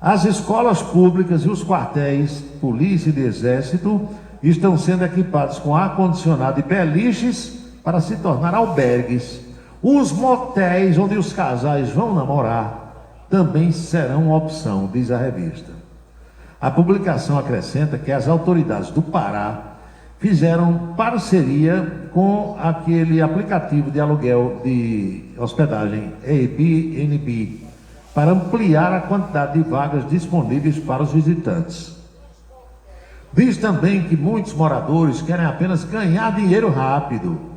As escolas públicas e os quartéis, polícia e de exército, estão sendo equipados com ar-condicionado e beliches para se tornar albergues. Os motéis onde os casais vão namorar também serão uma opção, diz a revista. A publicação acrescenta que as autoridades do Pará fizeram parceria com aquele aplicativo de aluguel de hospedagem Airbnb para ampliar a quantidade de vagas disponíveis para os visitantes. Diz também que muitos moradores querem apenas ganhar dinheiro rápido.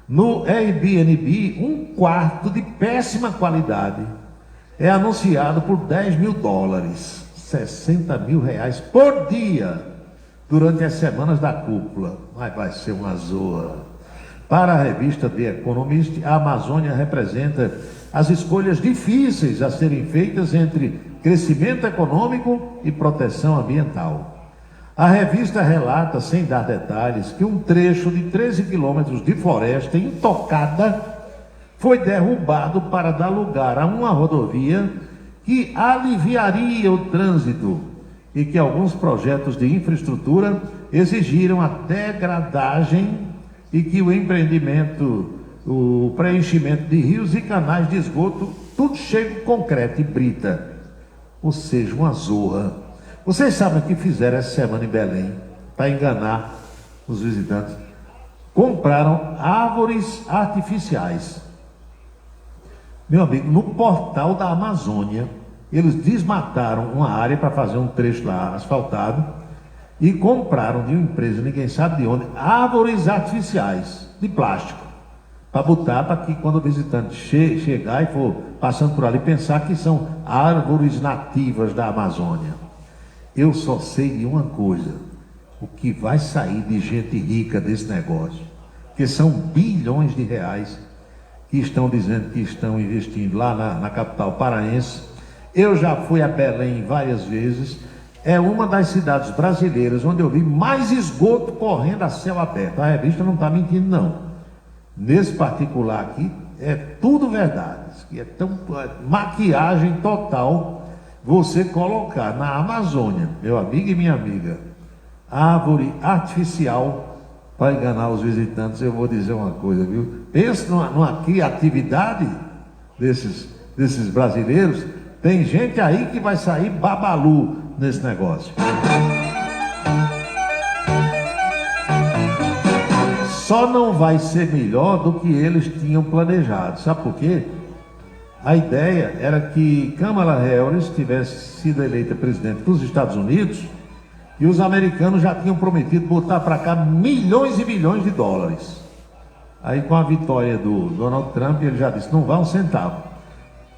No Airbnb, um quarto de péssima qualidade é anunciado por $10 mil, 60 mil reais por dia, durante as semanas da cúpula. Mas vai ser uma zoa. Para a revista The Economist, a Amazônia representa as escolhas difíceis a serem feitas entre crescimento econômico e proteção ambiental. A revista relata, sem dar detalhes, que um trecho de 13 quilômetros de floresta intocada foi derrubado para dar lugar a uma rodovia que aliviaria o trânsito e que alguns projetos de infraestrutura exigiram a degradagem e que o empreendimento, o preenchimento de rios e canais de esgoto, tudo cheio de concreto e brita. Ou seja, uma zorra. Vocês sabem o que fizeram essa semana em Belém para enganar os visitantes? Compraram árvores artificiais. Meu amigo, no portal da Amazônia, eles desmataram uma área para fazer um trecho lá asfaltado e compraram de uma empresa, ninguém sabe de onde, árvores artificiais de plástico, para botar para que quando o visitante chegar e for passando por ali, pensar que são árvores nativas da Amazônia. Eu só sei de uma coisa: o que vai sair de gente rica desse negócio, que são bilhões de reais que estão dizendo que estão investindo lá na capital paraense. Eu já fui a Belém várias vezes. É uma das cidades brasileiras onde eu vi mais esgoto correndo a céu aberto. A revista não está mentindo, não. Nesse particular aqui, é tudo verdade. É tão maquiagem total você colocar na Amazônia, meu amigo e minha amiga, árvore artificial para enganar os visitantes. Eu vou dizer uma coisa, viu? Pensa numa criatividade desses brasileiros. Tem gente aí que vai sair babalu nesse negócio. Só não vai ser melhor do que eles tinham planejado. Sabe por quê? A ideia era que Kamala Harris tivesse sido eleita presidente dos Estados Unidos e os americanos já tinham prometido botar para cá milhões e milhões de dólares. Aí, com a vitória do Donald Trump, ele já disse: não vai um centavo.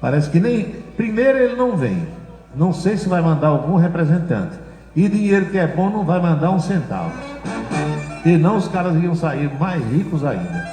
Parece que nem... Primeiro, ele não vem. Não sei se vai mandar algum representante. E dinheiro que é bom não vai mandar um centavo. Senão os caras iam sair mais ricos ainda.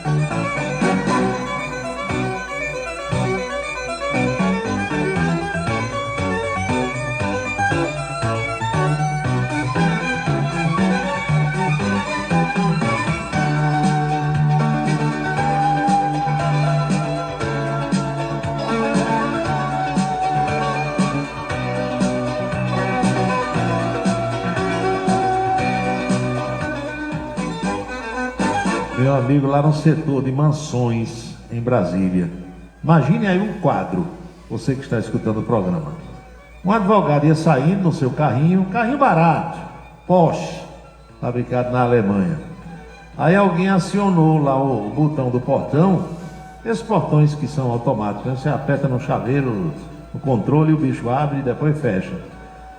Meu amigo, lá no setor de mansões em Brasília, imagine aí um quadro, você que está escutando o programa. Um advogado ia saindo no seu carrinho, um carrinho barato, Porsche, fabricado na Alemanha. Aí alguém acionou lá o botão do portão, esses portões que são automáticos, né? Você aperta no chaveiro, no controle, e o bicho abre e depois fecha.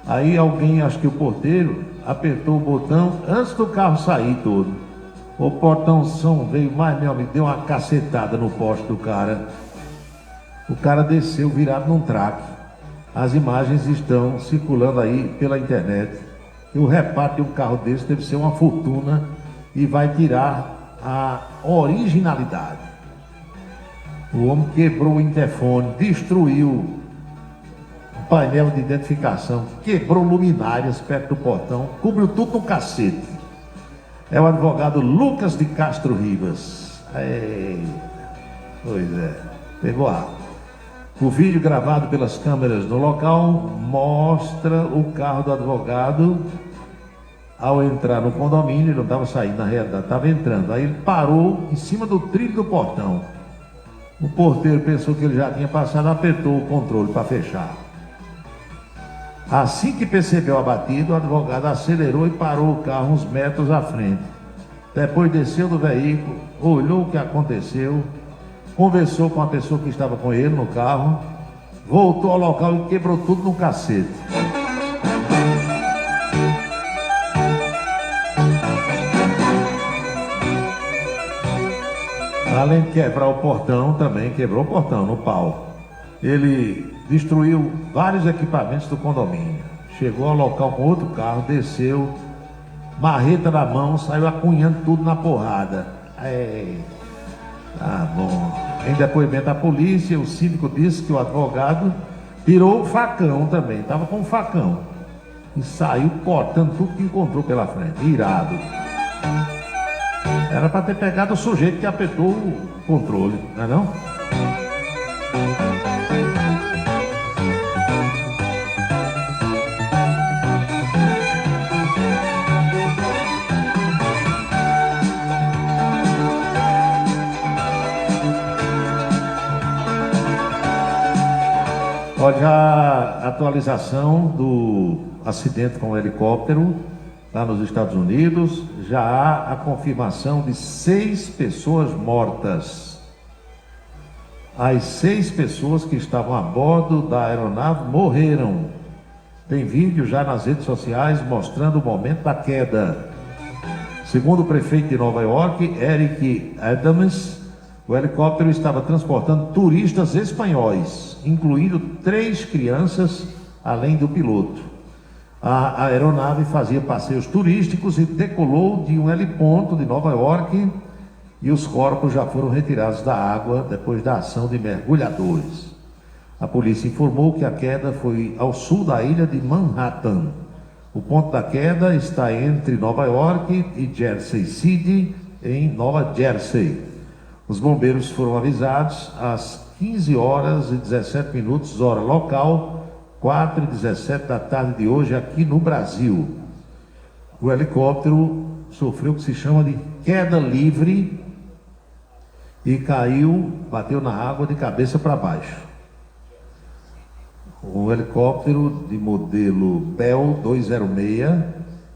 Aí alguém, acho que o porteiro, apertou o botão antes do carro sair todo. O portãozão veio mais, meu amigo, deu uma cacetada no poste do cara. O cara desceu virado num traque. As imagens estão circulando aí pela internet. E o reparo de um carro desse deve ser uma fortuna e vai tirar a originalidade. O homem quebrou o interfone, destruiu o painel de identificação, quebrou luminárias perto do portão, cobriu tudo no cacete. É o advogado Lucas de Castro Rivas. Pois é, pegou a. O vídeo gravado pelas câmeras no local mostra o carro do advogado ao entrar no condomínio. Ele não estava saindo, na realidade, estava entrando. Aí ele parou em cima do trilho do portão. O porteiro pensou que ele já tinha passado, apertou o controle para fechar. Assim que percebeu a batida, o advogado acelerou e parou o carro uns metros à frente. Depois desceu do veículo, olhou o que aconteceu, conversou com a pessoa que estava com ele no carro, voltou ao local e quebrou tudo no cacete. Além de quebrar o portão, também quebrou o portão no pau. Ele destruiu vários equipamentos do condomínio. Chegou ao local com outro carro, desceu, marreta na mão, saiu acunhando tudo na porrada. Tá bom. Em depoimento à polícia, o síndico disse que o advogado tirou o facão também, estava com um facão. E saiu cortando tudo que encontrou pela frente, irado. Era para ter pegado o sujeito que apertou o controle, não é não? Olha, a atualização do acidente com o helicóptero lá nos Estados Unidos, já há a confirmação de 6 pessoas mortas. As 6 pessoas que estavam a bordo da aeronave morreram. Tem vídeo já nas redes sociais mostrando o momento da queda. Segundo o prefeito de Nova York, Eric Adams, o helicóptero estava transportando turistas espanhóis, incluindo 3 crianças, além do piloto. A aeronave fazia passeios turísticos e decolou de um heliponto de Nova York, e os corpos já foram retirados da água depois da ação de mergulhadores. A polícia informou que a queda foi ao sul da ilha de Manhattan. O ponto da queda está entre Nova York e Jersey City, em Nova Jersey. Os bombeiros foram avisados às 15 horas e 17 minutos, hora local, 4h17 da tarde de hoje, aqui no Brasil. O helicóptero sofreu o que se chama de queda livre e caiu, bateu na água de cabeça para baixo. O helicóptero de modelo Bell 206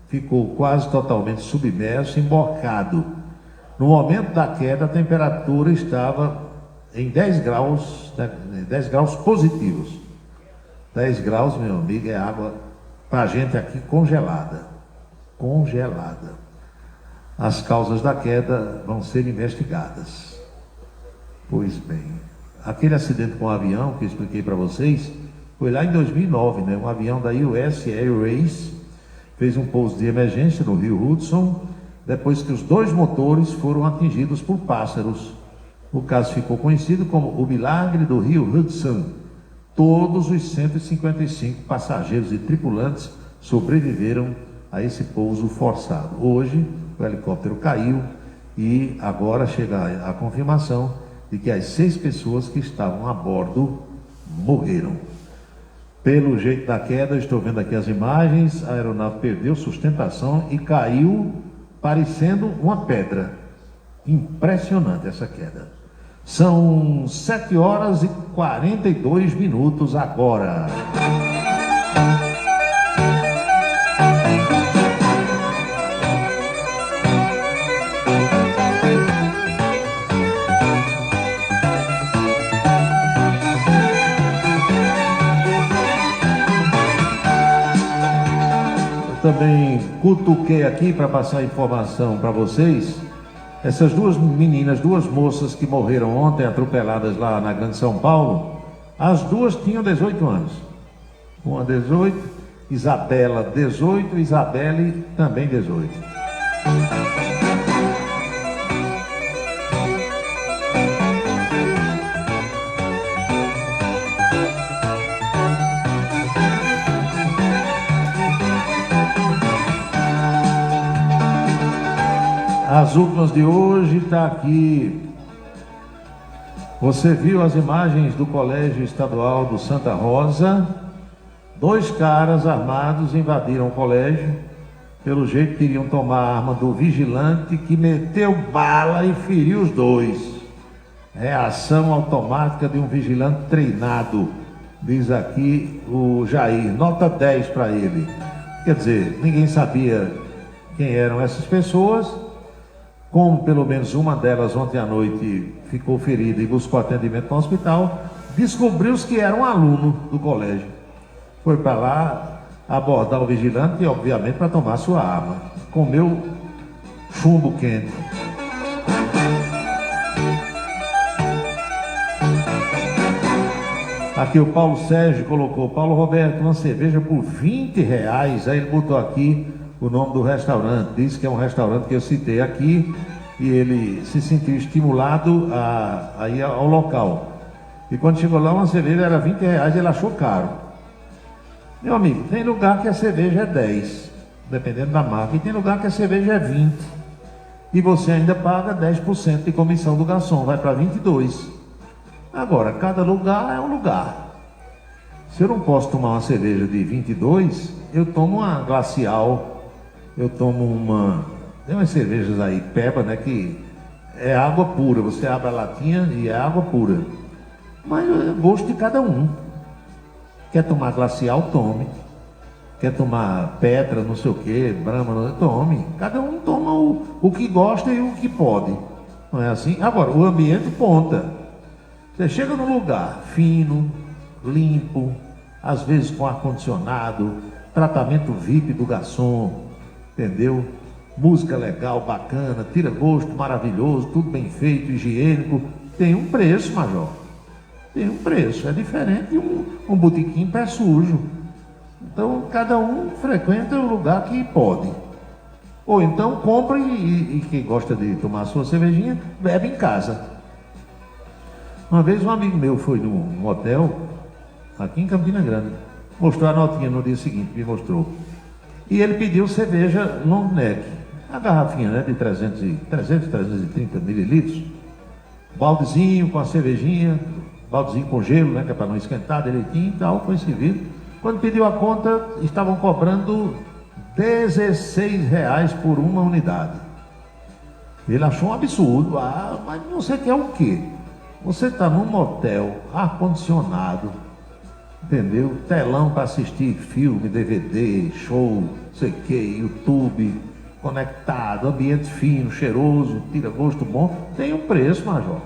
ficou quase totalmente submerso, embocado. No momento da queda, a temperatura estava em 10 graus, né, 10 graus positivos. 10 graus, meu amigo, é água para a gente aqui congelada. Congelada. As causas da queda vão ser investigadas. Pois bem, aquele acidente com o avião que eu expliquei para vocês, foi lá em 2009, né? Um avião da US Airways fez um pouso de emergência no rio Hudson, depois que os 2 motores foram atingidos por pássaros. O caso ficou conhecido como o milagre do rio Hudson. Todos os 155 passageiros e tripulantes sobreviveram a esse pouso forçado. Hoje, o helicóptero caiu e agora chega a confirmação de que as 6 pessoas que estavam a bordo morreram. Pelo jeito da queda, estou vendo aqui as imagens, a aeronave perdeu sustentação e caiu parecendo uma pedra. Impressionante essa queda. São 7 horas e 42 minutos agora. Também cutuquei aqui para passar informação para vocês. Essas 2 meninas, 2 moças que morreram ontem atropeladas lá na Grande São Paulo, as 2 tinham 18 anos. Uma 18, Isabela 18, Isabelle também 18. As últimas de hoje está aqui. Você viu as imagens do Colégio Estadual do Santa Rosa? 2 caras armados invadiram o colégio. Pelo jeito queriam tomar a arma do vigilante, que meteu bala e feriu os 2. Reação automática de um vigilante treinado, diz aqui o Jair. Nota 10 para ele. Quer dizer, ninguém sabia quem eram essas pessoas. Como pelo menos uma delas ontem à noite ficou ferida e buscou atendimento no hospital, descobriu-se que era um aluno do colégio. Foi para lá abordar o vigilante e, obviamente, para tomar sua arma. Comeu chumbo quente. Aqui o Paulo Sérgio colocou: Paulo Roberto, uma cerveja por R$20. Aí ele botou aqui o nome do restaurante, disse que é um restaurante que eu citei aqui, e ele se sentiu estimulado a ir ao local. E quando chegou lá, uma cerveja era R$20, ele achou caro. Meu amigo, tem lugar que a cerveja é 10, dependendo da marca, e tem lugar que a cerveja é 20, e você ainda paga 10% de comissão do garçom, vai para 22. Agora, cada lugar é um lugar. Se eu não posso tomar uma cerveja de 22, eu tomo uma glacial. Eu tomo tem umas cervejas aí, Peba, né, que é água pura. Você abre a latinha e é água pura. Mas é gosto de cada um. Quer tomar glacial, tome. Quer tomar Petra, não sei o que, Brahma, tome. Cada um toma o que gosta e o que pode. Não é assim? Agora, o ambiente conta. Você chega num lugar fino, limpo, às vezes com ar-condicionado, tratamento VIP do garçom, entendeu? Música legal, bacana, tira gosto, maravilhoso, tudo bem feito, higiênico. Tem um preço, Major. Tem um preço, é diferente de um botequim pé sujo. Então, cada um frequenta o lugar que pode. Ou então, compra e quem gosta de tomar a sua cervejinha, bebe em casa. Uma vez um amigo meu foi num hotel, aqui em Campina Grande, mostrou a notinha no dia seguinte, me mostrou. E ele pediu cerveja long neck, a garrafinha, né, de 330 mililitros, baldezinho com a cervejinha, baldezinho com gelo, né, que é para não esquentar direitinho e tal, foi servido. Quando pediu a conta, estavam cobrando R$16 por uma unidade. Ele achou um absurdo. Mas você quer o quê? Você está num motel, ar-condicionado, entendeu? Telão para assistir filme, DVD, show, sei que, YouTube, conectado, ambiente fino, cheiroso, tira gosto bom, tem um preço, Major.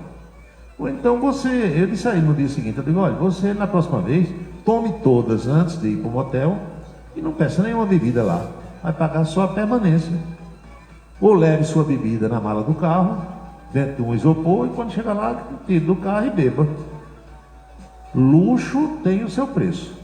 Ou então eu disse aí no dia seguinte, eu digo, olha, você na próxima vez, tome todas antes de ir para o motel e não peça nenhuma bebida lá, vai pagar só a permanência. Ou leve sua bebida na mala do carro, dentro de um isopor, e quando chegar lá, tire do carro e beba. Luxo tem o seu preço,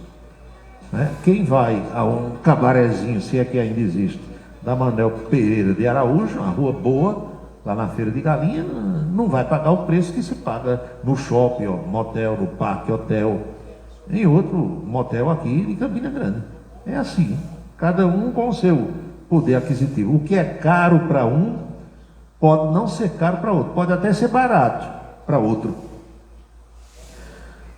né? Quem vai a um cabarezinho, se é que ainda existe, da Manuel Pereira de Araújo, uma rua boa, lá na Feira de Galinha, não vai pagar o preço que se paga no shopping, ó, motel, no parque, hotel, em outro motel aqui de Campina Grande. É assim, cada um com o seu poder aquisitivo. O que é caro para um, pode não ser caro para outro, pode até ser barato para outro.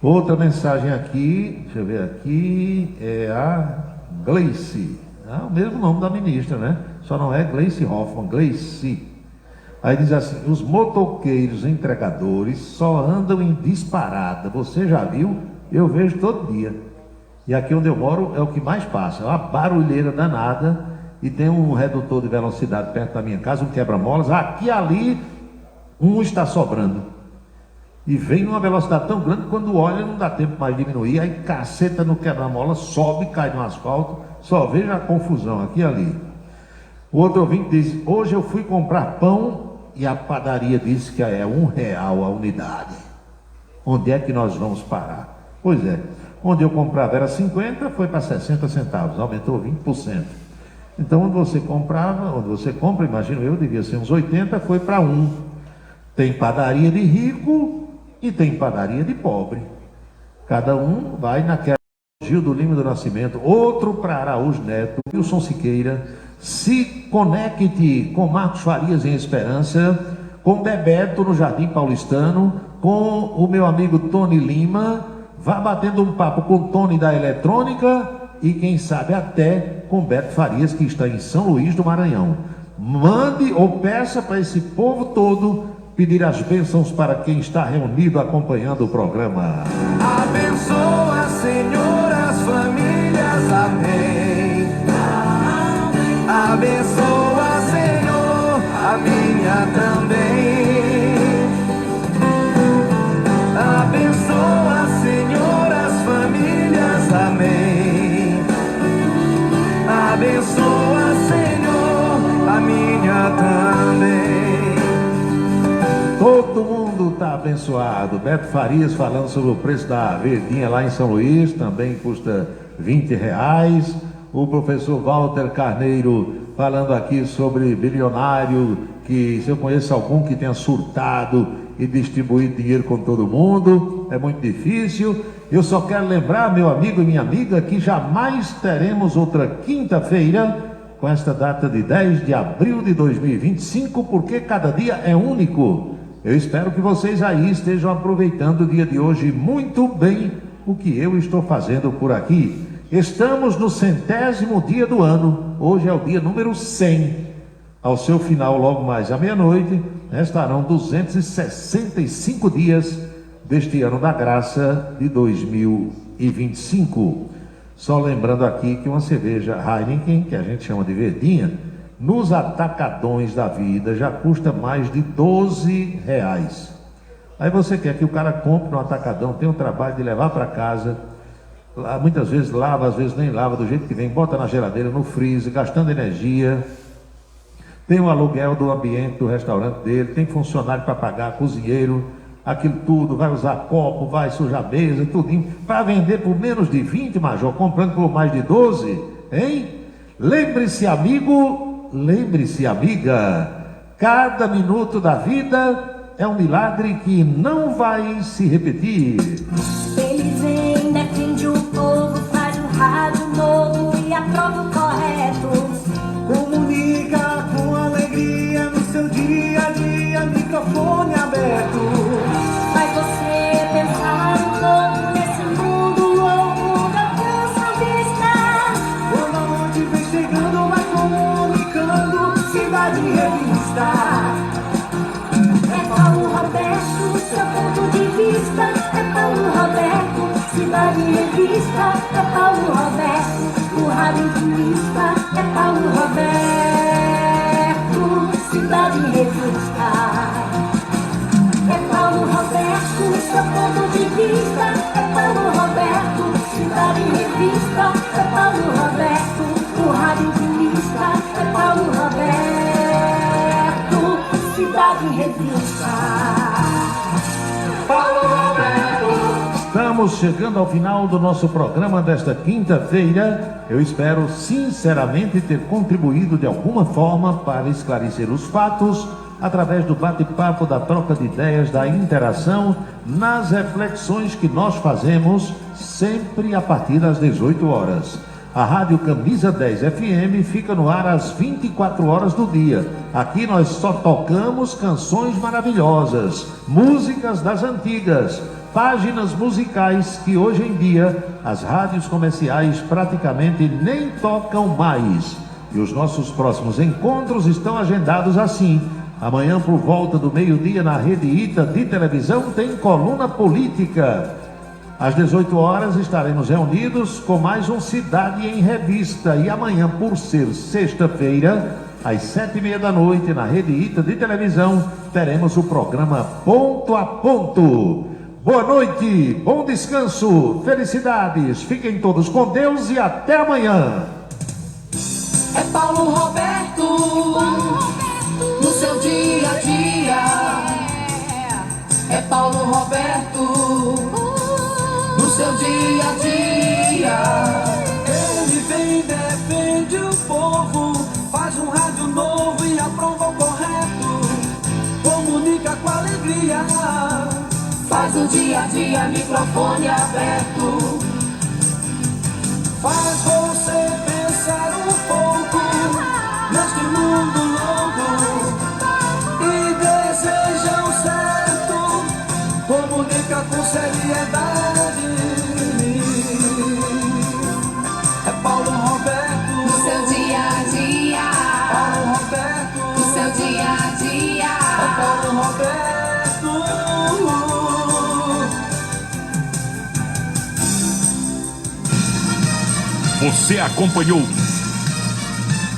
Outra mensagem aqui, deixa eu ver aqui, é a Gleice, o mesmo nome da ministra, né? Só não é Gleice Hoffmann, Gleice. Aí diz assim, os motoqueiros entregadores só andam em disparada, você já viu? Eu vejo todo dia. E aqui onde eu moro é o que mais passa, é uma barulheira danada, e tem um redutor de velocidade perto da minha casa, um quebra-molas, aqui e ali, um está sobrando. E vem numa velocidade tão grande que quando olha não dá tempo mais de diminuir, aí caceta no quebra-mola, sobe, cai no asfalto, só veja a confusão aqui e ali. O outro ouvinte diz, hoje eu fui comprar pão e a padaria disse que é R$1 a unidade. Onde é que nós vamos parar? Pois é, onde eu comprava era 50, foi para 60 centavos, aumentou 20%. Então onde você comprava, onde você compra, imagino eu, devia ser uns 80, foi para 1. Tem padaria de rico e tem padaria de pobre. Cada um vai naquela. Gil do Lima do Nascimento, outro para Araújo Neto, Wilson Siqueira, se conecte com Marcos Farias em Esperança, com Bebeto no Jardim Paulistano, com o meu amigo Tony Lima, vá batendo um papo com o Tony da Eletrônica e quem sabe até com Beto Farias, que está em São Luís do Maranhão. Mande ou peça para esse povo todo pedir as bênçãos para quem está reunido acompanhando o programa. Abençoa, Senhor, as famílias, amém. Abençoa, Senhor, a minha também. Abençoa, Senhor, as famílias, amém. Abençoa, Senhor, a minha também. Todo mundo está abençoado. Beto Farias falando sobre o preço da verdinha lá em São Luís, também custa R$20. O professor Walter Carneiro falando aqui sobre bilionário, que se eu conheço algum que tenha surtado e distribuído dinheiro com todo mundo, é muito difícil. Eu só quero lembrar, meu amigo e minha amiga, que jamais teremos outra quinta-feira com esta data de 10 de abril de 2025, porque cada dia é único. Eu espero que vocês aí estejam aproveitando o dia de hoje muito bem, o que eu estou fazendo por aqui. Estamos no 100º dia do ano, hoje é o dia número 100. Ao seu final, logo mais à meia-noite, estarão 265 dias deste ano da graça de 2025. Só lembrando aqui que uma cerveja Heineken, que a gente chama de verdinha, nos atacadões da vida já custa mais de R$12. Aí você quer que o cara compre no atacadão, tenha o trabalho de levar para casa, muitas vezes lava, às vezes nem lava, do jeito que vem, bota na geladeira, no freezer, gastando energia. Tem o aluguel do ambiente do restaurante dele, tem funcionário para pagar, cozinheiro, aquilo tudo, vai usar copo, vai sujar mesa, tudinho, para vender por menos de 20, Major, comprando por mais de 12, hein? Lembre-se, amigo, lembre-se, amiga, cada minuto da vida é um milagre que não vai se repetir. Ele vem, defende o povo, faz um rádio novo e aprova o correto. Comunica com alegria no seu dia a dia, microfone aberto. Faz você pensar um pouco nesse mundo louco da canção vista. Quando a noite vem chegando, vai comunicando, Cidade Revista. É Paulo Roberto, seu ponto de vista. É Paulo Roberto, Cidade Revista. É Paulo Roberto, o rádio intimista. É Paulo Roberto, Cidade Revista. É Paulo Roberto, seu ponto de vista. É Paulo Roberto, Cidade Revista. É Paulo Roberto, o rádio intimista. É Paulo Roberto, Cidade Revista. Paulo Roberto. Estamos chegando ao final do nosso programa desta quinta-feira. Eu espero sinceramente ter contribuído de alguma forma para esclarecer os fatos através do bate-papo, da troca de ideias, da interação, nas reflexões que nós fazemos sempre a partir das 18 horas. A Rádio Camisa 10 FM fica no ar às 24 horas do dia. Aqui nós só tocamos canções maravilhosas, músicas das antigas, páginas musicais que hoje em dia as rádios comerciais praticamente nem tocam mais. E os nossos próximos encontros estão agendados assim. Amanhã, por volta do meio-dia, na Rede Ita de televisão, tem coluna política. Às 18 horas estaremos reunidos com mais um Cidade em Revista. E amanhã, por ser sexta-feira, às 7h30 da noite, na Rede Ita de televisão, teremos o programa Ponto a Ponto. Boa noite, bom descanso, felicidades, fiquem todos com Deus e até amanhã. É Paulo Roberto, no seu dia a dia. É Paulo Roberto, no seu dia a dia. Ele vem, defende o povo, faz um rádio novo e aprova o correto. Comunica com alegria, Faz o dia a dia, microfone aberto. faz você pensar um pouco neste mundo louco e deseja o certo. Comunica com seriedade. É Paulo Roberto, No seu dia a dia. Paulo Roberto, No seu dia a dia. é Paulo Roberto. Você acompanhou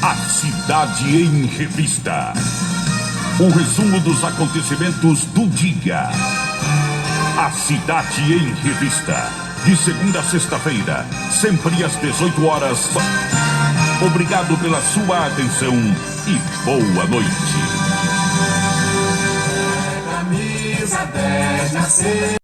A Cidade em Revista. O resumo dos acontecimentos do dia. A Cidade em Revista. De segunda a sexta-feira, sempre às 18 horas. Obrigado pela sua atenção e boa noite. Camisa 10 nasceu.